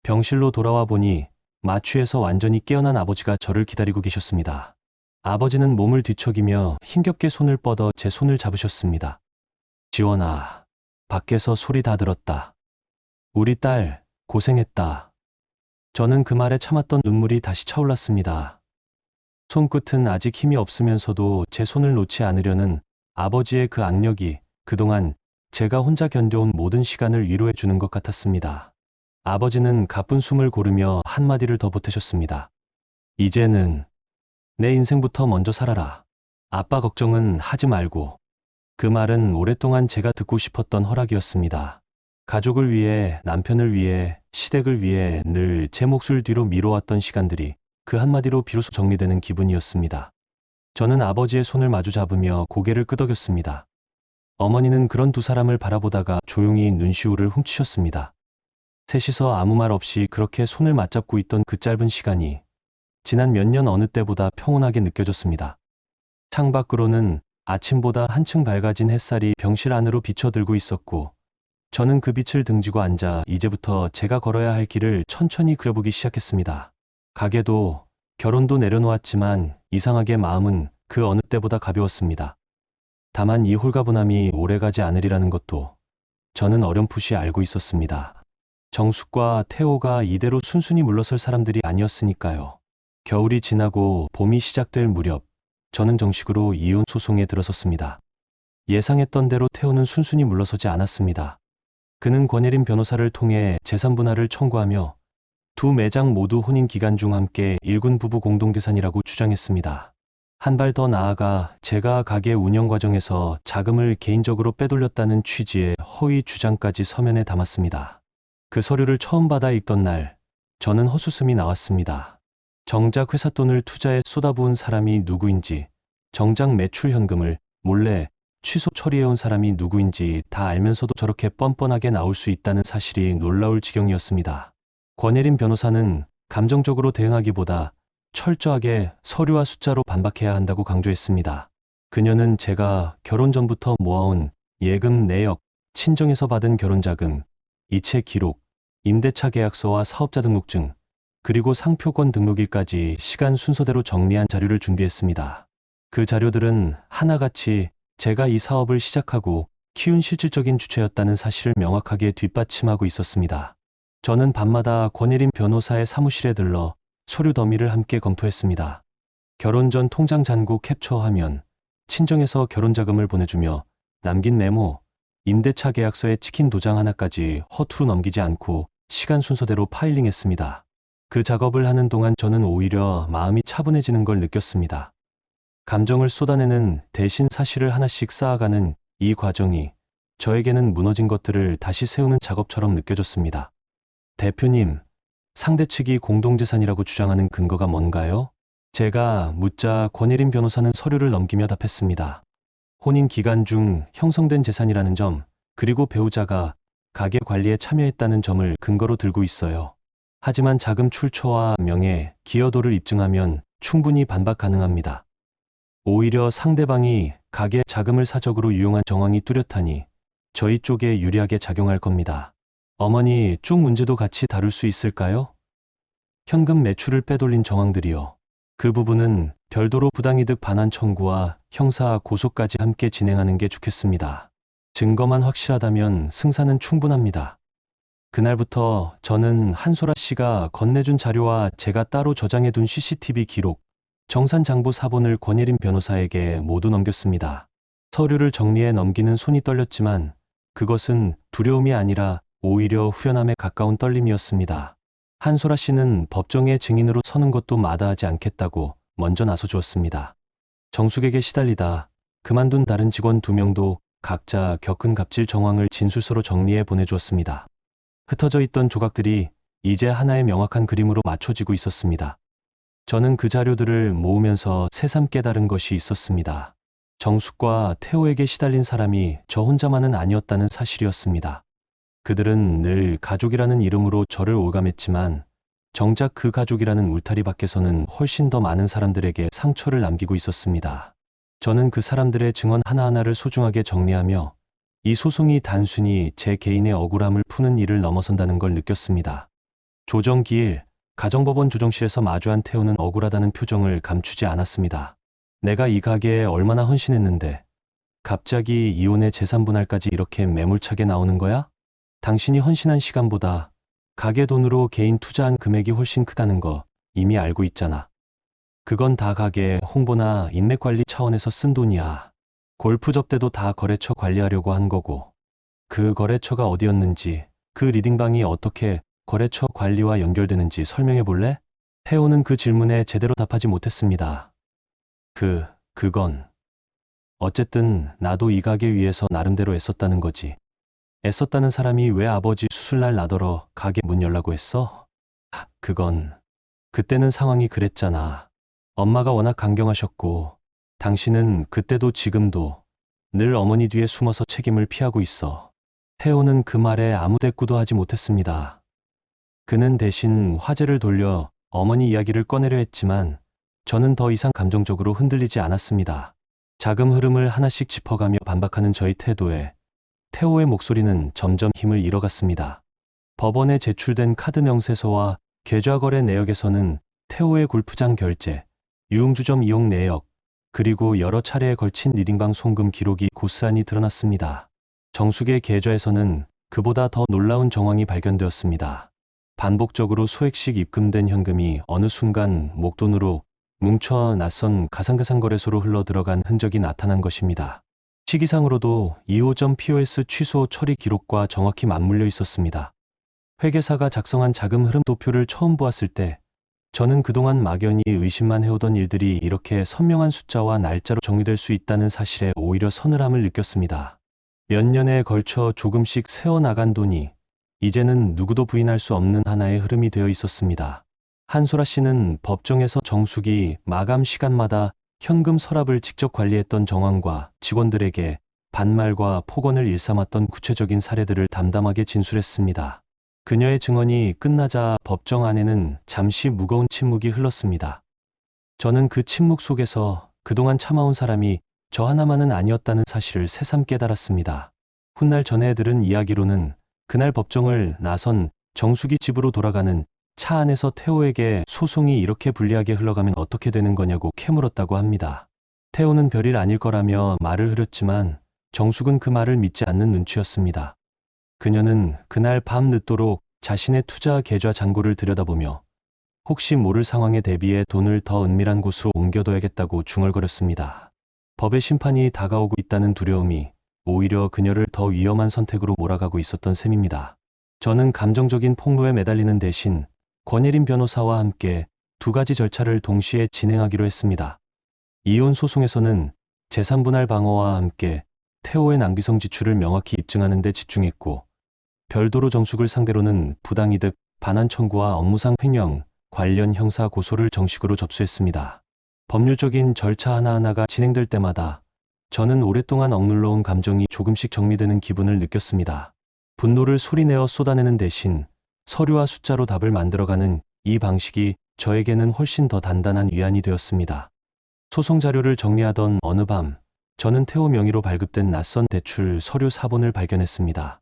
Speaker 2: 병실로 돌아와 보니 마취에서 완전히 깨어난 아버지가 저를 기다리고 계셨습니다. 아버지는 몸을 뒤척이며 힘겹게 손을 뻗어 제 손을 잡으셨습니다. 지원아, 밖에서 소리 다 들었다. 우리 딸 고생했다. 저는 그 말에 참았던 눈물이 다시 차올랐습니다. 손끝은 아직 힘이 없으면서도 제 손을 놓지 않으려는 아버지의 그 악력이 그동안 제가 혼자 견뎌온 모든 시간을 위로해 주는 것 같았습니다. 아버지는 가쁜 숨을 고르며 한마디를 더 보태셨습니다. 이제는 내 인생부터 먼저 살아라. 아빠 걱정은 하지 말고. 그 말은 오랫동안 제가 듣고 싶었던 허락이었습니다. 가족을 위해, 남편을 위해, 시댁을 위해 늘 제 몫을 뒤로 미뤄왔던 시간들이 그 한마디로 비로소 정리되는 기분이었습니다. 저는 아버지의 손을 마주 잡으며 고개를 끄덕였습니다. 어머니는 그런 두 사람을 바라보다가 조용히 눈시울을 훔치셨습니다. 셋이서 아무 말 없이 그렇게 손을 맞잡고 있던 그 짧은 시간이 지난 몇 년 어느 때보다 평온하게 느껴졌습니다. 창밖으로는 아침보다 한층 밝아진 햇살이 병실 안으로 비쳐들고 있었고 저는 그 빛을 등지고 앉아 이제부터 제가 걸어야 할 길을 천천히 그려보기 시작했습니다. 가게도 결혼도 내려놓았지만 이상하게 마음은 그 어느 때보다 가벼웠습니다. 다만 이 홀가분함이 오래가지 않으리라는 것도 저는 어렴풋이 알고 있었습니다. 정숙과 태호가 이대로 순순히 물러설 사람들이 아니었으니까요. 겨울이 지나고 봄이 시작될 무렵 저는 정식으로 이혼 소송에 들어섰습니다. 예상했던 대로 태호는 순순히 물러서지 않았습니다. 그는 권예림 변호사를 통해 재산 분할을 청구하며 두 매장 모두 혼인 기간 중 함께 일군 부부 공동재산이라고 주장했습니다. 한 발 더 나아가 제가 가게 운영 과정에서 자금을 개인적으로 빼돌렸다는 취지의 허위 주장까지 서면에 담았습니다. 그 서류를 처음 받아 읽던 날 저는 헛웃음이 나왔습니다. 정작 회사 돈을 투자에 쏟아부은 사람이 누구인지, 정작 매출 현금을 몰래 취소 처리해온 사람이 누구인지 다 알면서도 저렇게 뻔뻔하게 나올 수 있다는 사실이 놀라울 지경이었습니다. 권예림 변호사는 감정적으로 대응하기보다 철저하게 서류와 숫자로 반박해야 한다고 강조했습니다. 그녀는 제가 결혼 전부터 모아온 예금 내역, 친정에서 받은 결혼자금, 이체 기록, 임대차 계약서와 사업자 등록증, 그리고 상표권 등록일까지 시간 순서대로 정리한 자료를 준비했습니다. 그 자료들은 하나같이 제가 이 사업을 시작하고 키운 실질적인 주체였다는 사실을 명확하게 뒷받침하고 있었습니다. 저는 밤마다 권예림 변호사의 사무실에 들러 서류 더미를 함께 검토했습니다. 결혼 전 통장 잔고 캡처 화면, 친정에서 결혼자금을 보내주며 남긴 메모, 임대차 계약서에 찍힌 도장 하나까지 허투루 넘기지 않고 시간 순서대로 파일링했습니다. 그 작업을 하는 동안 저는 오히려 마음이 차분해지는 걸 느꼈습니다. 감정을 쏟아내는 대신 사실을 하나씩 쌓아가는 이 과정이 저에게는 무너진 것들을 다시 세우는 작업처럼 느껴졌습니다. 대표님, 상대 측이 공동재산이라고 주장하는 근거가 뭔가요? 제가 묻자 권예림 변호사는 서류를 넘기며 답했습니다. 혼인 기간 중 형성된 재산이라는 점, 그리고 배우자가 가게 관리에 참여했다는 점을 근거로 들고 있어요. 하지만 자금 출처와 명예, 기여도를 입증하면 충분히 반박 가능합니다. 오히려 상대방이 가게 자금을 사적으로 이용한 정황이 뚜렷하니 저희 쪽에 유리하게 작용할 겁니다. 어머니, 쭉 문제도 같이 다룰 수 있을까요? 현금 매출을 빼돌린 정황들이요. 그 부분은 별도로 부당이득 반환 청구와 형사 고소까지 함께 진행하는 게 좋겠습니다. 증거만 확실하다면 승사는 충분합니다. 그날부터 저는 한소라 씨가 건네준 자료와 제가 따로 저장해둔 CCTV 기록, 정산장부 사본을 권예린 변호사에게 모두 넘겼습니다. 서류를 정리해 넘기는 손이 떨렸지만 그것은 두려움이 아니라 오히려 후련함에 가까운 떨림이었습니다. 한소라 씨는 법정의 증인으로 서는 것도 마다하지 않겠다고 먼저 나서주었습니다. 정숙에게 시달리다 그만둔 다른 직원 2명도 각자 겪은 갑질 정황을 진술서로 정리해 보내주었습니다. 흩어져 있던 조각들이 이제 하나의 명확한 그림으로 맞춰지고 있었습니다. 저는 그 자료들을 모으면서 새삼 깨달은 것이 있었습니다. 정숙과 태호에게 시달린 사람이 저 혼자만은 아니었다는 사실이었습니다. 그들은 늘 가족이라는 이름으로 저를 올감했지만 정작 그 가족이라는 울타리 밖에서는 훨씬 더 많은 사람들에게 상처를 남기고 있었습니다. 저는 그 사람들의 증언 하나하나를 소중하게 정리하며 이 소송이 단순히 제 개인의 억울함을 푸는 일을 넘어선다는 걸 느꼈습니다. 조정기일 가정법원 조정실에서 마주한 태호는 억울하다는 표정을 감추지 않았습니다. 내가 이 가게에 얼마나 헌신했는데 갑자기 이혼의 재산분할까지 이렇게 매몰차게 나오는 거야? 당신이 헌신한 시간보다 가게 돈으로 개인 투자한 금액이 훨씬 크다는 거 이미 알고 있잖아. 그건 다 가게 홍보나 인맥 관리 차원에서 쓴 돈이야. 골프 접대도 다 거래처 관리하려고 한 거고. 그 거래처가 어디였는지, 그 리딩방이 어떻게 거래처 관리와 연결되는지 설명해 볼래? 태호는 그 질문에 제대로 답하지 못했습니다. 그건. 어쨌든 나도 이 가게 위해서 나름대로 애썼다는 거지. 애썼다는 사람이 왜 아버지 수술날 나더러 가게 문 열라고 했어? 그때는 상황이 그랬잖아. 엄마가 워낙 강경하셨고 당신은 그때도 지금도 늘 어머니 뒤에 숨어서 책임을 피하고 있어. 태호는 그 말에 아무 대꾸도 하지 못했습니다. 그는 대신 화제를 돌려 어머니 이야기를 꺼내려 했지만 저는 더 이상 감정적으로 흔들리지 않았습니다. 자금 흐름을 하나씩 짚어가며 반박하는 저의 태도에 태호의 목소리는 점점 힘을 잃어갔습니다. 법원에 제출된 카드 명세서와 계좌거래 내역에서는 태호의 골프장 결제, 유흥주점 이용 내역, 그리고 여러 차례에 걸친 리딩방 송금 기록이 고스란히 드러났습니다. 정숙의 계좌에서는 그보다 더 놀라운 정황이 발견되었습니다. 반복적으로 수액씩 입금된 현금이 어느 순간 목돈으로 뭉쳐 낯선 가상거래소로 흘러들어간 흔적이 나타난 것입니다. 시기상으로도 2호점 POS 취소 처리 기록과 정확히 맞물려 있었습니다. 회계사가 작성한 자금 흐름 도표를 처음 보았을 때 저는 그동안 막연히 의심만 해오던 일들이 이렇게 선명한 숫자와 날짜로 정리될 수 있다는 사실에 오히려 서늘함을 느꼈습니다. 몇 년에 걸쳐 조금씩 새어나간 돈이 이제는 누구도 부인할 수 없는 하나의 흐름이 되어 있었습니다. 한소라 씨는 법정에서 정숙이 마감 시간마다 현금 서랍을 직접 관리했던 정황과 직원들에게 반말과 폭언을 일삼았던 구체적인 사례들을 담담하게 진술했습니다. 그녀의 증언이 끝나자 법정 안에는 잠시 무거운 침묵이 흘렀습니다. 저는 그 침묵 속에서 그동안 참아온 사람이 저 하나만은 아니었다는 사실을 새삼 깨달았습니다. 훗날 전해 들은 이야기로는 그날 법정을 나선 정숙이 집으로 돌아가는 차 안에서 태호에게 소송이 이렇게 불리하게 흘러가면 어떻게 되는 거냐고 캐물었다고 합니다. 태호는 별일 아닐 거라며 말을 흐렸지만 정숙은 그 말을 믿지 않는 눈치였습니다. 그녀는 그날 밤 늦도록 자신의 투자 계좌 잔고를 들여다보며 혹시 모를 상황에 대비해 돈을 더 은밀한 곳으로 옮겨둬야겠다고 중얼거렸습니다. 법의 심판이 다가오고 있다는 두려움이 오히려 그녀를 더 위험한 선택으로 몰아가고 있었던 셈입니다. 저는 감정적인 폭로에 매달리는 대신 권예린 변호사와 함께 2가지 절차를 동시에 진행하기로 했습니다. 이혼 소송에서는 재산분할 방어와 함께 태호의 낭비성 지출을 명확히 입증하는 데 집중했고 별도로 정숙을 상대로는 부당이득, 반환 청구와 업무상 횡령 관련 형사 고소를 정식으로 접수했습니다. 법률적인 절차 하나하나가 진행될 때마다 저는 오랫동안 억눌러온 감정이 조금씩 정리되는 기분을 느꼈습니다. 분노를 소리내어 쏟아내는 대신 서류와 숫자로 답을 만들어가는 이 방식이 저에게는 훨씬 더 단단한 위안이 되었습니다. 소송 자료를 정리하던 어느 밤, 저는 태호 명의로 발급된 낯선 대출 서류 사본을 발견했습니다.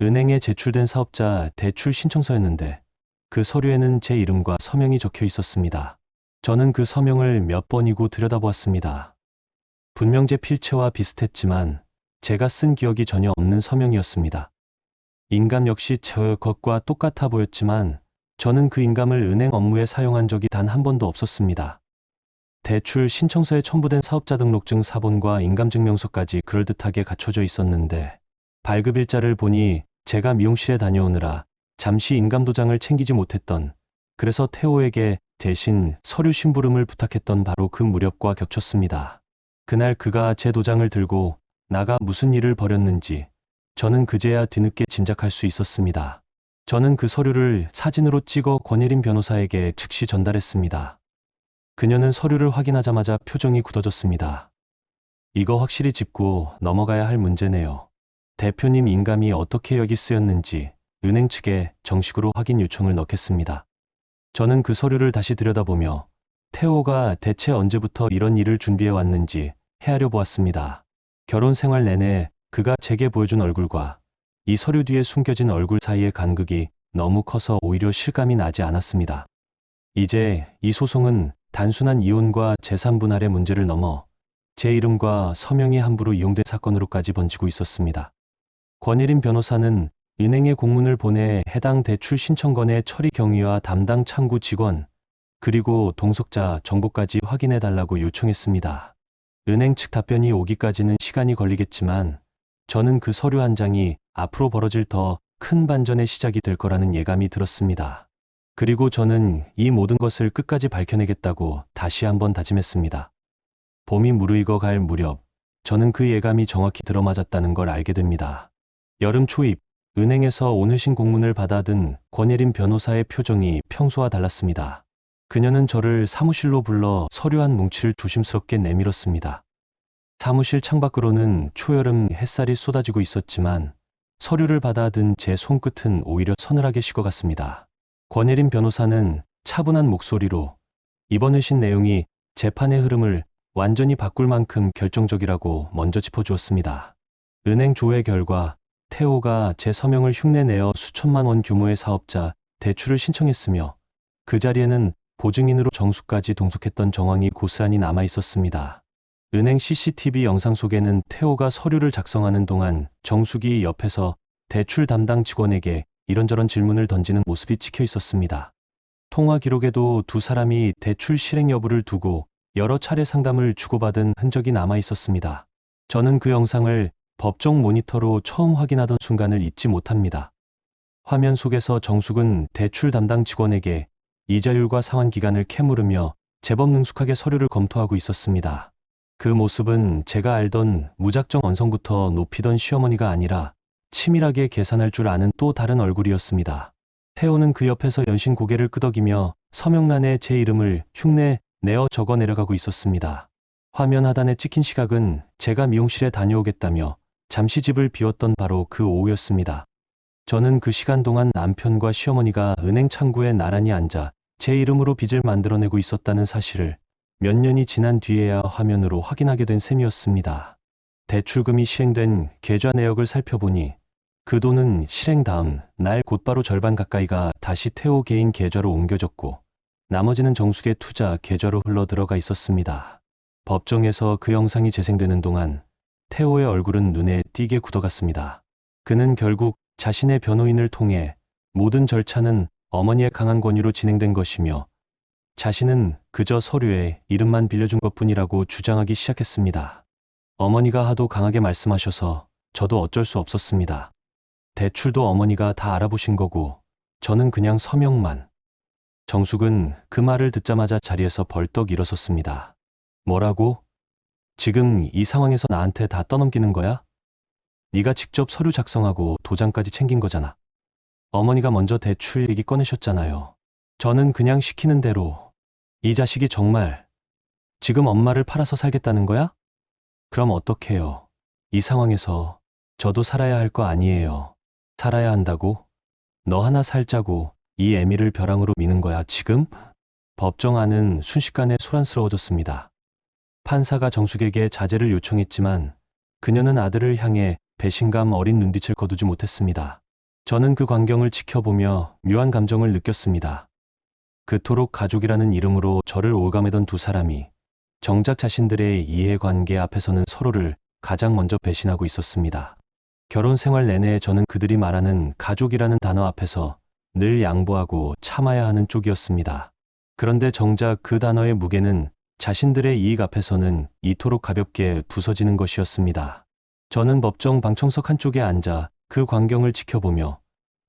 Speaker 2: 은행에 제출된 사업자 대출 신청서였는데 그 서류에는 제 이름과 서명이 적혀 있었습니다. 저는 그 서명을 몇 번이고 들여다보았습니다. 분명 제 필체와 비슷했지만 제가 쓴 기억이 전혀 없는 서명이었습니다. 인감 역시 저 것과 똑같아 보였지만 저는 그 인감을 은행 업무에 사용한 적이 단 한 번도 없었습니다. 대출 신청서에 첨부된 사업자 등록증 사본과 인감증명서까지 그럴듯하게 갖춰져 있었는데 발급일자를 보니 제가 미용실에 다녀오느라 잠시 인감도장을 챙기지 못했던, 그래서 태호에게 대신 서류 심부름을 부탁했던 바로 그 무렵과 겹쳤습니다. 그날 그가 제 도장을 들고 나가 무슨 일을 벌였는지 저는 그제야 뒤늦게 짐작할 수 있었습니다. 저는 그 서류를 사진으로 찍어 권예린 변호사에게 즉시 전달했습니다. 그녀는 서류를 확인하자마자 표정이 굳어졌습니다. 이거 확실히 짚고 넘어가야 할 문제네요. 대표님 인감이 어떻게 여기 쓰였는지 은행 측에 정식으로 확인 요청을 넣겠습니다. 저는 그 서류를 다시 들여다보며 태호가 대체 언제부터 이런 일을 준비해 왔는지 헤아려 보았습니다. 결혼 생활 내내 그가 제게 보여준 얼굴과 이 서류 뒤에 숨겨진 얼굴 사이의 간극이 너무 커서 오히려 실감이 나지 않았습니다. 이제 이 소송은 단순한 이혼과 재산 분할의 문제를 넘어 제 이름과 서명이 함부로 이용된 사건으로까지 번지고 있었습니다. 권예린 변호사는 은행에 공문을 보내 해당 대출 신청건의 처리 경위와 담당 창구 직원, 그리고 동석자 정보까지 확인해 달라고 요청했습니다. 은행 측 답변이 오기까지는 시간이 걸리겠지만 저는 그 서류 한 장이 앞으로 벌어질 더 큰 반전의 시작이 될 거라는 예감이 들었습니다. 그리고 저는 이 모든 것을 끝까지 밝혀내겠다고 다시 한번 다짐했습니다. 봄이 무르익어 갈 무렵 저는 그 예감이 정확히 들어맞았다는 걸 알게 됩니다. 여름 초입, 은행에서 오늘신 공문을 받아든 권예린 변호사의 표정이 평소와 달랐습니다. 그녀는 저를 사무실로 불러 서류 한 뭉치를 조심스럽게 내밀었습니다. 사무실 창밖으로는 초여름 햇살이 쏟아지고 있었지만 서류를 받아든 제 손끝은 오히려 서늘하게 식어갔습니다. 권예린 변호사는 차분한 목소리로 이번 회신 내용이 재판의 흐름을 완전히 바꿀 만큼 결정적이라고 먼저 짚어주었습니다. 은행 조회 결과 태호가 제 서명을 흉내내어 수천만 원 규모의 사업자 대출을 신청했으며 그 자리에는 보증인으로 정수까지 동석했던 정황이 고스란히 남아 있었습니다. 은행 CCTV 영상 속에는 태호가 서류를 작성하는 동안 정숙이 옆에서 대출 담당 직원에게 이런저런 질문을 던지는 모습이 찍혀 있었습니다. 통화 기록에도 두 사람이 대출 실행 여부를 두고 여러 차례 상담을 주고받은 흔적이 남아 있었습니다. 저는 그 영상을 법정 모니터로 처음 확인하던 순간을 잊지 못합니다. 화면 속에서 정숙은 대출 담당 직원에게 이자율과 상환 기간을 캐물으며 제법 능숙하게 서류를 검토하고 있었습니다. 그 모습은 제가 알던 무작정 언성부터 높이던 시어머니가 아니라 치밀하게 계산할 줄 아는 또 다른 얼굴이었습니다. 태호는 그 옆에서 연신 고개를 끄덕이며 서명란에 제 이름을 흉내 내어 적어 내려가고 있었습니다. 화면 하단에 찍힌 시각은 제가 미용실에 다녀오겠다며 잠시 집을 비웠던 바로 그 오후였습니다. 저는 그 시간 동안 남편과 시어머니가 은행 창구에 나란히 앉아 제 이름으로 빚을 만들어내고 있었다는 사실을 몇 년이 지난 뒤에야 화면으로 확인하게 된 셈이었습니다. 대출금이 시행된 계좌 내역을 살펴보니 그 돈은 실행 다음 날 곧바로 절반 가까이가 다시 태호 개인 계좌로 옮겨졌고 나머지는 정숙의 투자 계좌로 흘러들어가 있었습니다. 법정에서 그 영상이 재생되는 동안 태호의 얼굴은 눈에 띄게 굳어갔습니다. 그는 결국 자신의 변호인을 통해 모든 절차는 어머니의 강한 권유로 진행된 것이며 자신은 그저 서류에 이름만 빌려준 것뿐이라고 주장하기 시작했습니다. 어머니가 하도 강하게 말씀하셔서 저도 어쩔 수 없었습니다. 대출도 어머니가 다 알아보신 거고 저는 그냥 서명만. 정숙은 그 말을 듣자마자 자리에서 벌떡 일어섰습니다. 뭐라고? 지금 이 상황에서 나한테 다 떠넘기는 거야? 네가 직접 서류 작성하고 도장까지 챙긴 거잖아. 어머니가 먼저 대출 얘기 꺼내셨잖아요. 저는 그냥 시키는 대로. 이 자식이 정말 지금 엄마를 팔아서 살겠다는 거야? 그럼 어떡해요? 이 상황에서 저도 살아야 할 거 아니에요. 살아야 한다고? 너 하나 살자고 이 애미를 벼랑으로 미는 거야 지금? 법정 안은 순식간에 소란스러워졌습니다. 판사가 정숙에게 자제를 요청했지만 그녀는 아들을 향해 배신감 어린 눈빛을 거두지 못했습니다. 저는 그 광경을 지켜보며 묘한 감정을 느꼈습니다. 그토록 가족이라는 이름으로 저를 오감하던 두 사람이 정작 자신들의 이해관계 앞에서는 서로를 가장 먼저 배신하고 있었습니다. 결혼 생활 내내 저는 그들이 말하는 가족이라는 단어 앞에서 늘 양보하고 참아야 하는 쪽이었습니다. 그런데 정작 그 단어의 무게는 자신들의 이익 앞에서는 이토록 가볍게 부서지는 것이었습니다. 저는 법정 방청석 한쪽에 앉아 그 광경을 지켜보며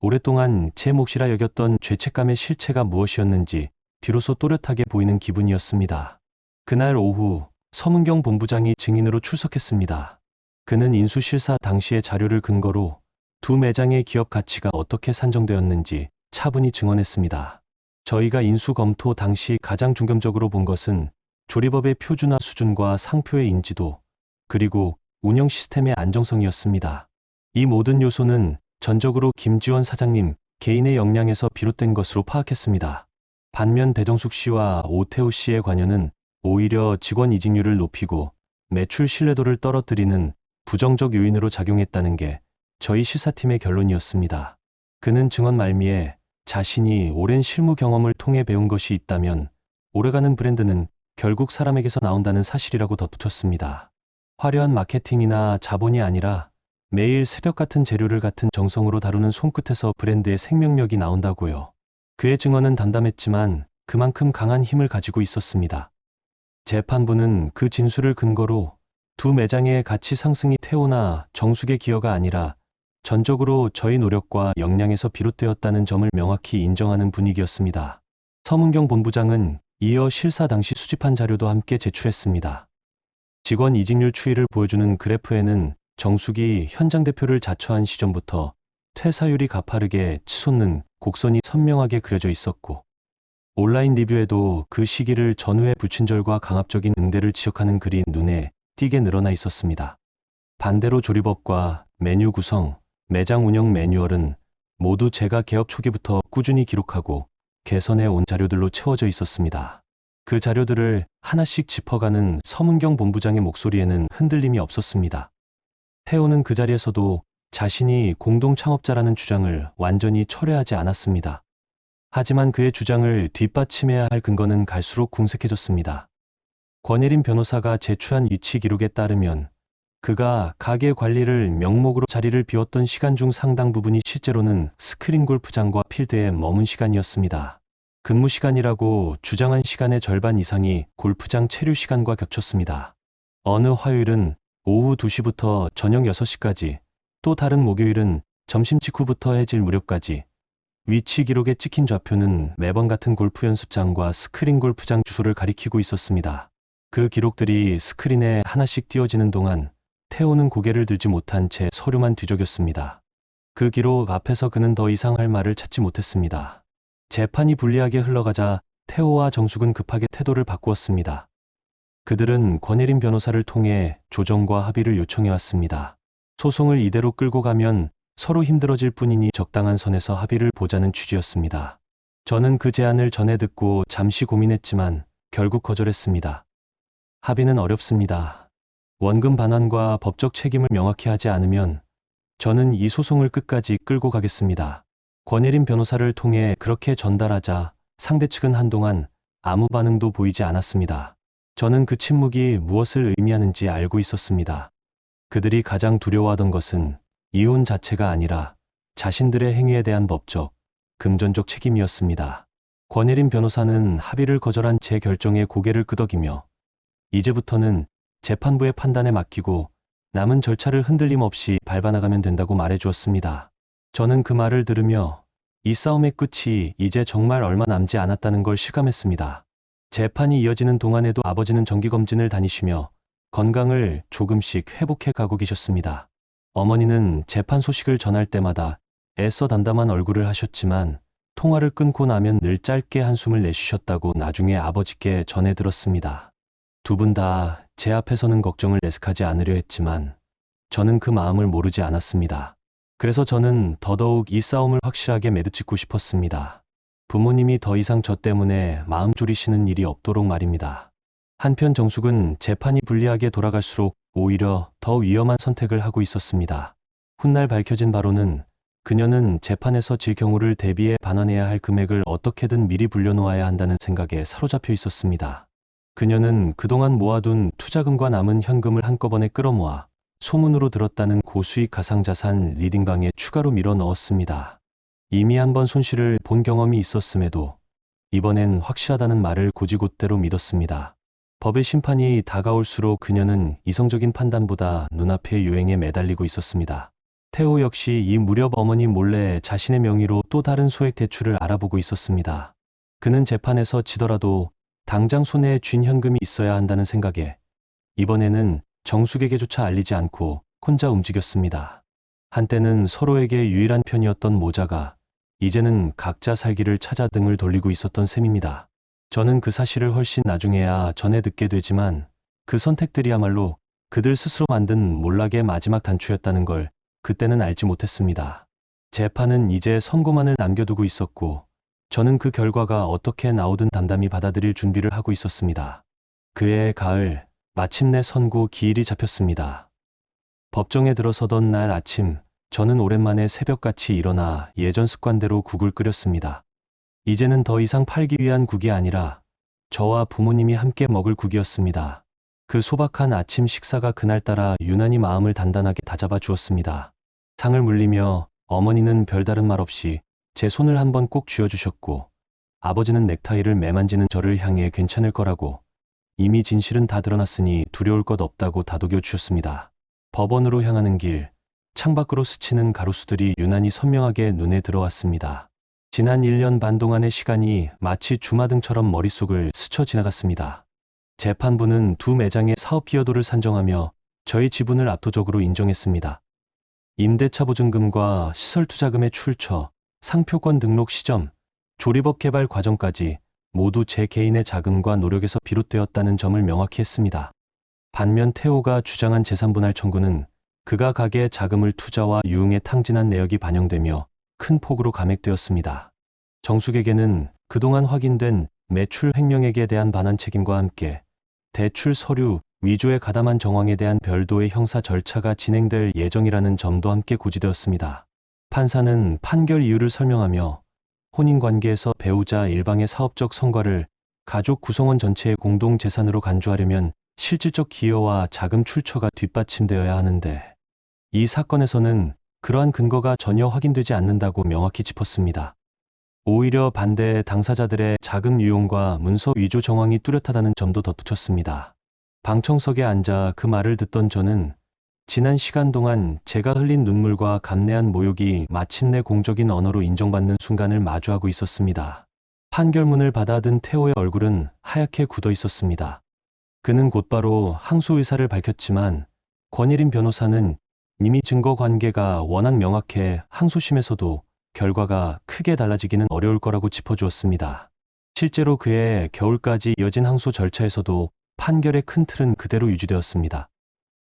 Speaker 2: 오랫동안 제 몫이라 여겼던 죄책감의 실체가 무엇이었는지 비로소 또렷하게 보이는 기분이었습니다. 그날 오후 서문경 본부장이 증인으로 출석했습니다. 그는 인수실사 당시의 자료를 근거로 두 매장의 기업 가치가 어떻게 산정되었는지 차분히 증언했습니다. 저희가 인수 검토 당시 가장 중점적으로 본 것은 조리법의 표준화 수준과 상표의 인지도, 그리고 운영 시스템의 안정성이었습니다. 이 모든 요소는 전적으로 김지원 사장님 개인의 역량에서 비롯된 것으로 파악했습니다. 반면 대정숙 씨와 오태우 씨의 관여는 오히려 직원 이직률을 높이고 매출 신뢰도를 떨어뜨리는 부정적 요인으로 작용했다는 게 저희 시사팀의 결론이었습니다. 그는 증언 말미에 자신이 오랜 실무 경험을 통해 배운 것이 있다면 오래가는 브랜드는 결국 사람에게서 나온다는 사실이라고 덧붙였습니다. 화려한 마케팅이나 자본이 아니라 매일 새벽 같은 재료를 같은 정성으로 다루는 손끝에서 브랜드의 생명력이 나온다고요. 그의 증언은 담담했지만 그만큼 강한 힘을 가지고 있었습니다. 재판부는 그 진술을 근거로 두 매장의 가치 상승이 태호나 정숙의 기여가 아니라 전적으로 저희 노력과 역량에서 비롯되었다는 점을 명확히 인정하는 분위기였습니다. 서문경 본부장은 이어 실사 당시 수집한 자료도 함께 제출했습니다. 직원 이직률 추이를 보여주는 그래프에는 정숙이 현장 대표를 자처한 시점부터 퇴사율이 가파르게 치솟는 곡선이 선명하게 그려져 있었고, 온라인 리뷰에도 그 시기를 전후의 불친절과 강압적인 응대를 지적하는 글이 눈에 띄게 늘어나 있었습니다. 반대로 조리법과 메뉴 구성, 매장 운영 매뉴얼은 모두 제가 개업 초기부터 꾸준히 기록하고 개선해 온 자료들로 채워져 있었습니다. 그 자료들을 하나씩 짚어가는 서문경 본부장의 목소리에는 흔들림이 없었습니다. 태호는 그 자리에서도 자신이 공동 창업자라는 주장을 완전히 철회하지 않았습니다. 하지만 그의 주장을 뒷받침해야 할 근거는 갈수록 궁색해졌습니다. 권예린 변호사가 제출한 위치 기록에 따르면 그가 가게 관리를 명목으로 자리를 비웠던 시간 중 상당 부분이 실제로는 스크린 골프장과 필드에 머문 시간이었습니다. 근무 시간이라고 주장한 시간의 절반 이상이 골프장 체류 시간과 겹쳤습니다. 어느 화요일은 오후 2시부터 저녁 6시까지, 또 다른 목요일은 점심 직후부터 해질 무렵까지, 위치 기록에 찍힌 좌표는 매번 같은 골프 연습장과 스크린 골프장 주소를 가리키고 있었습니다. 그 기록들이 스크린에 하나씩 띄어지는 동안 태호는 고개를 들지 못한 채 서류만 뒤적였습니다. 그 기록 앞에서 그는 더 이상 할 말을 찾지 못했습니다. 재판이 불리하게 흘러가자 태호와 정숙은 급하게 태도를 바꾸었습니다. 그들은 권예린 변호사를 통해 조정과 합의를 요청해왔습니다. 소송을 이대로 끌고 가면 서로 힘들어질 뿐이니 적당한 선에서 합의를 보자는 취지였습니다. 저는 그 제안을 전해 듣고 잠시 고민했지만 결국 거절했습니다. 합의는 어렵습니다. 원금 반환과 법적 책임을 명확히 하지 않으면 저는 이 소송을 끝까지 끌고 가겠습니다. 권예린 변호사를 통해 그렇게 전달하자 상대 측은 한동안 아무 반응도 보이지 않았습니다. 저는 그 침묵이 무엇을 의미하는지 알고 있었습니다. 그들이 가장 두려워하던 것은 이혼 자체가 아니라 자신들의 행위에 대한 법적, 금전적 책임이었습니다. 권예린 변호사는 합의를 거절한 제 결정에 고개를 끄덕이며 이제부터는 재판부의 판단에 맡기고 남은 절차를 흔들림 없이 밟아나가면 된다고 말해주었습니다. 저는 그 말을 들으며 이 싸움의 끝이 이제 정말 얼마 남지 않았다는 걸 실감했습니다. 재판이 이어지는 동안에도 아버지는 정기검진을 다니시며 건강을 조금씩 회복해 가고 계셨습니다. 어머니는 재판 소식을 전할 때마다 애써 담담한 얼굴을 하셨지만 통화를 끊고 나면 늘 짧게 한숨을 내쉬셨다고 나중에 아버지께 전해 들었습니다. 두 분 다 제 앞에서는 걱정을 내색하지 않으려 했지만 저는 그 마음을 모르지 않았습니다. 그래서 저는 더더욱 이 싸움을 확실하게 매듭짓고 싶었습니다. 부모님이 더 이상 저 때문에 마음 졸이시는 일이 없도록 말입니다. 한편 정숙은 재판이 불리하게 돌아갈수록 오히려 더 위험한 선택을 하고 있었습니다. 훗날 밝혀진 바로는 그녀는 재판에서 질 경우를 대비해 반환해야 할 금액을 어떻게든 미리 불려놓아야 한다는 생각에 사로잡혀 있었습니다. 그녀는 그동안 모아둔 투자금과 남은 현금을 한꺼번에 끌어모아 소문으로 들었다는 고수익 가상자산 리딩방에 추가로 밀어 넣었습니다. 이미 한번 손실을 본 경험이 있었음에도 이번엔 확실하다는 말을 곧이곧대로 믿었습니다. 법의 심판이 다가올수록 그녀는 이성적인 판단보다 눈앞의 요행에 매달리고 있었습니다. 태호 역시 이 무렵 어머니 몰래 자신의 명의로 또 다른 소액 대출을 알아보고 있었습니다. 그는 재판에서 지더라도 당장 손에 쥔 현금이 있어야 한다는 생각에 이번에는 정숙에게조차 알리지 않고 혼자 움직였습니다. 한때는 서로에게 유일한 편이었던 모자가 이제는 각자 살기를 찾아 등을 돌리고 있었던 셈입니다. 저는 그 사실을 훨씬 나중에야 전해 듣게 되지만 그 선택들이야말로 그들 스스로 만든 몰락의 마지막 단추였다는 걸 그때는 알지 못했습니다. 재판은 이제 선고만을 남겨두고 있었고 저는 그 결과가 어떻게 나오든 담담히 받아들일 준비를 하고 있었습니다. 그해 가을 마침내 선고 기일이 잡혔습니다. 법정에 들어서던 날 아침 저는 오랜만에 새벽같이 일어나 예전 습관대로 국을 끓였습니다. 이제는 더 이상 팔기 위한 국이 아니라 저와 부모님이 함께 먹을 국이었습니다. 그 소박한 아침 식사가 그날따라 유난히 마음을 단단하게 다잡아 주었습니다. 상을 물리며 어머니는 별다른 말 없이 제 손을 한번 꼭 쥐어주셨고 아버지는 넥타이를 매만지는 저를 향해 괜찮을 거라고 이미 진실은 다 드러났으니 두려울 것 없다고 다독여 주셨습니다. 법원으로 향하는 길, 창밖으로 스치는 가로수들이 유난히 선명하게 눈에 들어왔습니다. 지난 1년 반 동안의 시간이 마치 주마등처럼 머릿속을 스쳐 지나갔습니다. 재판부는 두 매장의 사업 기여도를 산정하며 저희 지분을 압도적으로 인정했습니다. 임대차 보증금과 시설투자금의 출처, 상표권 등록 시점, 조리법 개발 과정까지 모두 제 개인의 자금과 노력에서 비롯되었다는 점을 명확히 했습니다. 반면 태호가 주장한 재산분할 청구는 그가 가게에 자금을 투자와 유흥에 탕진한 내역이 반영되며 큰 폭으로 감액되었습니다. 정숙에게는 그동안 확인된 매출 횡령액에 대한 반환 책임과 함께 대출 서류 위조에 가담한 정황에 대한 별도의 형사 절차가 진행될 예정이라는 점도 함께 고지되었습니다. 판사는 판결 이유를 설명하며 혼인관계에서 배우자 일방의 사업적 성과를 가족 구성원 전체의 공동재산으로 간주하려면 실질적 기여와 자금 출처가 뒷받침되어야 하는데 이 사건에서는 그러한 근거가 전혀 확인되지 않는다고 명확히 짚었습니다. 오히려 반대의 당사자들의 자금 유용과 문서 위조 정황이 뚜렷하다는 점도 덧붙였습니다. 방청석에 앉아 그 말을 듣던 저는 지난 시간 동안 제가 흘린 눈물과 감내한 모욕이 마침내 공적인 언어로 인정받는 순간을 마주하고 있었습니다. 판결문을 받아든 태호의 얼굴은 하얗게 굳어 있었습니다. 그는 곧바로 항소 의사를 밝혔지만 권일인 변호사는 이미 증거 관계가 워낙 명확해 항소심에서도 결과가 크게 달라지기는 어려울 거라고 짚어주었습니다. 실제로 그해 겨울까지 이어진 항소 절차에서도 판결의 큰 틀은 그대로 유지되었습니다.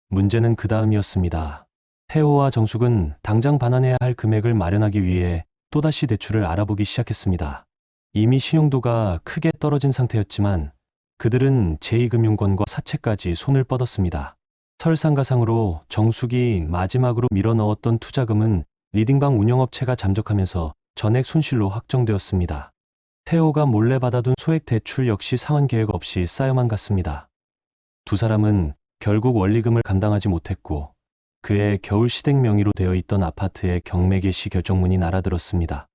Speaker 2: 문제는 그 다음이었습니다. 태호와 정숙은 당장 반환해야 할 금액을 마련하기 위해 또다시 대출을 알아보기 시작했습니다. 이미 신용도가 크게 떨어진 상태였지만 그들은 제2금융권과 사채까지 손을 뻗었습니다. 설상가상으로 정숙이 마지막으로 밀어넣었던 투자금은 리딩방 운영업체가 잠적하면서 전액 손실로 확정되었습니다. 태호가 몰래 받아둔 소액 대출 역시 상환 계획 없이 쌓여만 갔습니다. 두 사람은 결국 원리금을 감당하지 못했고 그의 겨울 시댁 명의로 되어 있던 아파트에 경매 개시 결정문이 날아들었습니다.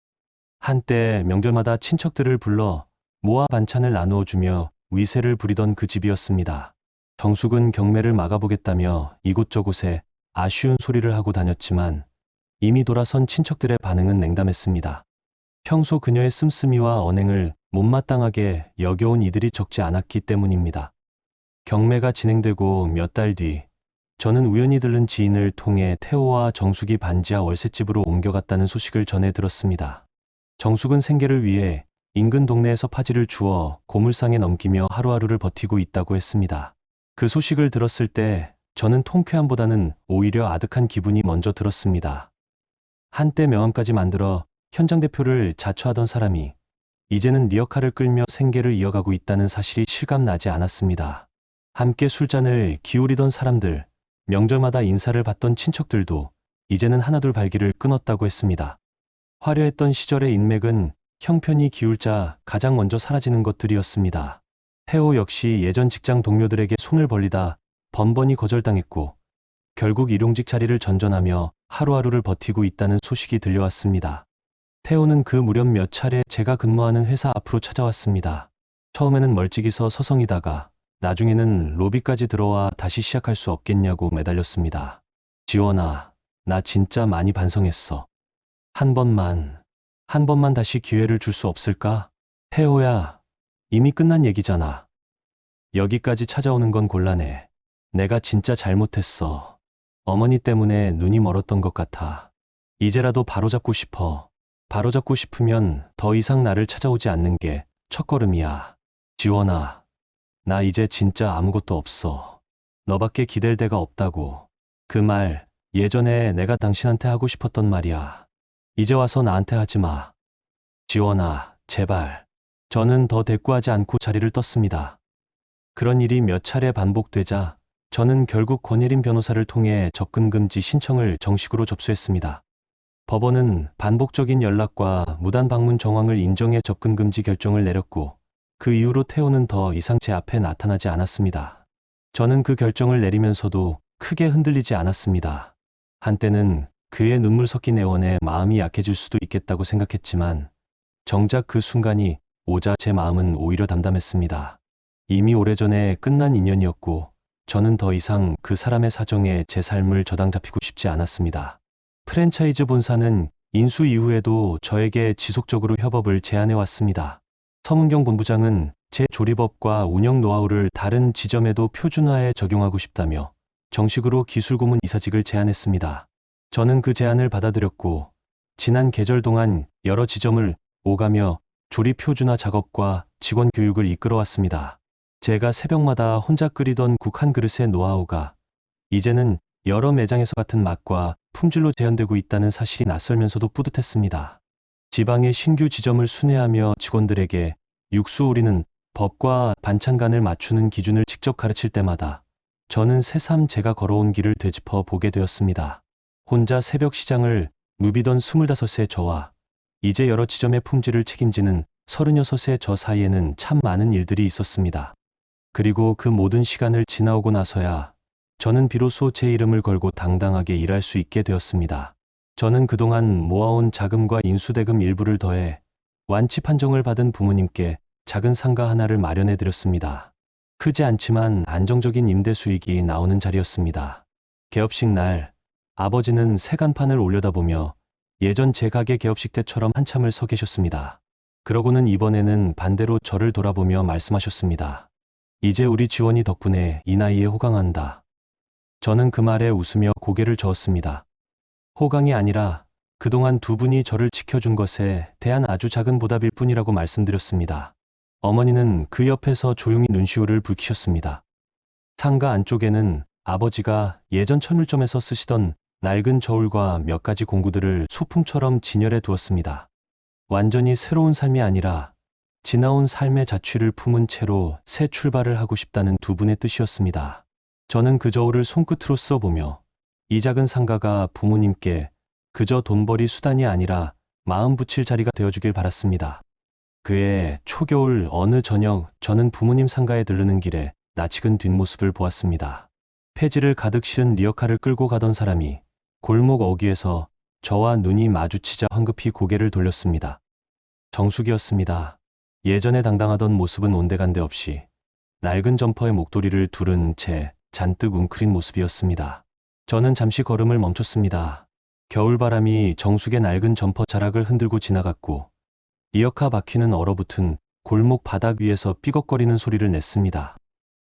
Speaker 2: 한때 명절마다 친척들을 불러 모아 반찬을 나누어 주며 위세를 부리던 그 집이었습니다. 정숙은 경매를 막아보겠다며 이곳저곳에 아쉬운 소리를 하고 다녔지만 이미 돌아선 친척들의 반응은 냉담했습니다. 평소 그녀의 씀씀이와 언행을 못마땅하게 여겨온 이들이 적지 않았기 때문입니다. 경매가 진행되고 몇 달 뒤 저는 우연히 들른 지인을 통해 태호와 정숙이 반지하 월세집으로 옮겨갔다는 소식을 전해 들었습니다. 정숙은 생계를 위해 인근 동네에서 파지를 주워 고물상에 넘기며 하루하루를 버티고 있다고 했습니다. 그 소식을 들었을 때 저는 통쾌함보다는 오히려 아득한 기분이 먼저 들었습니다. 한때 명함까지 만들어 현장 대표를 자처하던 사람이 이제는 리어카를 끌며 생계를 이어가고 있다는 사실이 실감나지 않았습니다. 함께 술잔을 기울이던 사람들, 명절마다 인사를 받던 친척들도 이제는 하나둘 발길을 끊었다고 했습니다. 화려했던 시절의 인맥은 형편이 기울자 가장 먼저 사라지는 것들이었습니다. 태호 역시 예전 직장 동료들에게 손을 벌리다 번번이 거절당했고 결국 일용직 자리를 전전하며 하루하루를 버티고 있다는 소식이 들려왔습니다. 태호는 그 무렵 몇 차례 제가 근무하는 회사 앞으로 찾아왔습니다. 처음에는 멀찍이서 서성이다가 나중에는 로비까지 들어와 다시 시작할 수 없겠냐고 매달렸습니다. 지원아, 나 진짜 많이 반성했어. 한 번만 다시 기회를 줄 수 없을까? 태호야, 이미 끝난 얘기잖아. 여기까지 찾아오는 건 곤란해. 내가 진짜 잘못했어. 어머니 때문에 눈이 멀었던 것 같아. 이제라도 바로잡고 싶어. 바로잡고 싶으면 더 이상 나를 찾아오지 않는 게 첫걸음이야. 지원아, 나 이제 진짜 아무것도 없어. 너밖에 기댈 데가 없다고. 그 말 예전에 내가 당신한테 하고 싶었던 말이야. 이제 와서 나한테 하지 마. 지원아, 제발. 저는 더 대꾸하지 않고 자리를 떴습니다. 그런 일이 몇 차례 반복되자 저는 결국 권예린 변호사를 통해 접근금지 신청을 정식으로 접수했습니다. 법원은 반복적인 연락과 무단 방문 정황을 인정해 접근금지 결정을 내렸고 그 이후로 태호는 더 이상 제 앞에 나타나지 않았습니다. 저는 그 결정을 내리면서도 크게 흔들리지 않았습니다. 한때는 그의 눈물 섞인 애원에 마음이 약해질 수도 있겠다고 생각했지만 정작 그 순간이 오자 제 마음은 오히려 담담했습니다. 이미 오래전에 끝난 인연이었고 저는 더 이상 그 사람의 사정에 제 삶을 저당 잡히고 싶지 않았습니다. 프랜차이즈 본사는 인수 이후에도 저에게 지속적으로 협업을 제안해 왔습니다. 서문경 본부장은 제 조리법과 운영 노하우를 다른 지점에도 표준화해 적용하고 싶다며 정식으로 기술고문 이사직을 제안했습니다. 저는 그 제안을 받아들였고 지난 계절 동안 여러 지점을 오가며 조리 표준화 작업과 직원 교육을 이끌어왔습니다. 제가 새벽마다 혼자 끓이던 국 한 그릇의 노하우가 이제는 여러 매장에서 같은 맛과 품질로 재현되고 있다는 사실이 낯설면서도 뿌듯했습니다. 지방의 신규 지점을 순회하며 직원들에게 육수 우리는 법과 반찬간을 맞추는 기준을 직접 가르칠 때마다 저는 새삼 제가 걸어온 길을 되짚어 보게 되었습니다. 혼자 새벽 시장을 누비던 25세 저와 이제 여러 지점의 품질을 책임지는 36세 저 사이에는 참 많은 일들이 있었습니다. 그리고 그 모든 시간을 지나오고 나서야 저는 비로소 제 이름을 걸고 당당하게 일할 수 있게 되었습니다. 저는 그동안 모아온 자금과 인수대금 일부를 더해 완치 판정을 받은 부모님께 작은 상가 하나를 마련해 드렸습니다. 크지 않지만 안정적인 임대 수익이 나오는 자리였습니다. 개업식 날 아버지는 새 간판을 올려다보며 예전 제 가게 개업식 때처럼 한참을 서 계셨습니다. 그러고는 이번에는 반대로 저를 돌아보며 말씀하셨습니다. 이제 우리 지원이 덕분에 이 나이에 호강한다. 저는 그 말에 웃으며 고개를 저었습니다. 호강이 아니라 그동안 두 분이 저를 지켜준 것에 대한 아주 작은 보답일 뿐이라고 말씀드렸습니다. 어머니는 그 옆에서 조용히 눈시울을 붉히셨습니다. 상가 안쪽에는 아버지가 예전 철물점에서 쓰시던 낡은 저울과 몇 가지 공구들을 소품처럼 진열해 두었습니다. 완전히 새로운 삶이 아니라 지나온 삶의 자취를 품은 채로 새 출발을 하고 싶다는 두 분의 뜻이었습니다. 저는 그 저울을 손끝으로 써보며 이 작은 상가가 부모님께 그저 돈벌이 수단이 아니라 마음 붙일 자리가 되어주길 바랐습니다. 그해 초겨울 어느 저녁 저는 부모님 상가에 들르는 길에 낯익은 뒷모습을 보았습니다. 폐지를 가득 실은 리어카를 끌고 가던 사람이 골목 어귀에서 저와 눈이 마주치자 황급히 고개를 돌렸습니다. 정숙이었습니다. 예전에 당당하던 모습은 온데간데 없이 낡은 점퍼에 목도리를 두른 채 잔뜩 웅크린 모습이었습니다. 저는 잠시 걸음을 멈췄습니다. 겨울바람이 정숙의 낡은 점퍼 자락을 흔들고 지나갔고 리어카 바퀴는 얼어붙은 골목 바닥 위에서 삐걱거리는 소리를 냈습니다.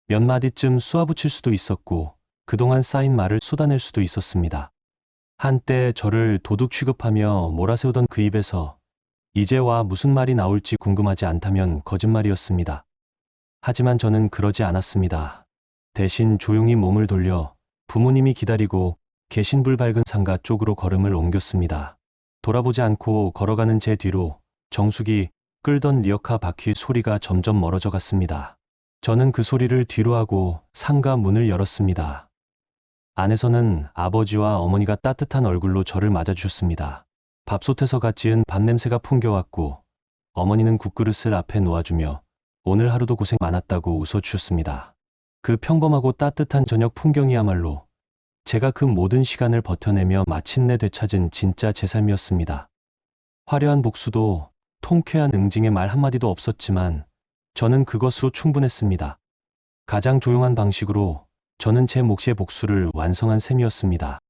Speaker 2: 몇 마디쯤 쏘아붙일 수도 있었고 그동안 쌓인 말을 쏟아낼 수도 있었습니다. 한때 저를 도둑 취급하며 몰아세우던 그 입에서 이제 와 무슨 말이 나올지 궁금하지 않다면 거짓말이었습니다. 하지만 저는 그러지 않았습니다. 대신 조용히 몸을 돌려 부모님이 기다리고 계신 불 밝은 상가 쪽으로 걸음을 옮겼습니다. 돌아보지 않고 걸어가는 제 뒤로 정숙이 끌던 리어카 바퀴 소리가 점점 멀어져 갔습니다. 저는 그 소리를 뒤로하고 상가 문을 열었습니다. 안에서는 아버지와 어머니가 따뜻한 얼굴로 저를 맞아주셨습니다. 밥솥에서 갓 지은 밥 냄새가 풍겨왔고 어머니는 국그릇을 앞에 놓아주며 오늘 하루도 고생 많았다고 웃어주셨습니다. 그 평범하고 따뜻한 저녁 풍경이야말로 제가 그 모든 시간을 버텨내며 마침내 되찾은 진짜 제 삶이었습니다. 화려한 복수도 통쾌한 응징의 말 한마디도 없었지만 저는 그것으로 충분했습니다. 가장 조용한 방식으로 저는 제 몫의 복수를 완성한 셈이었습니다.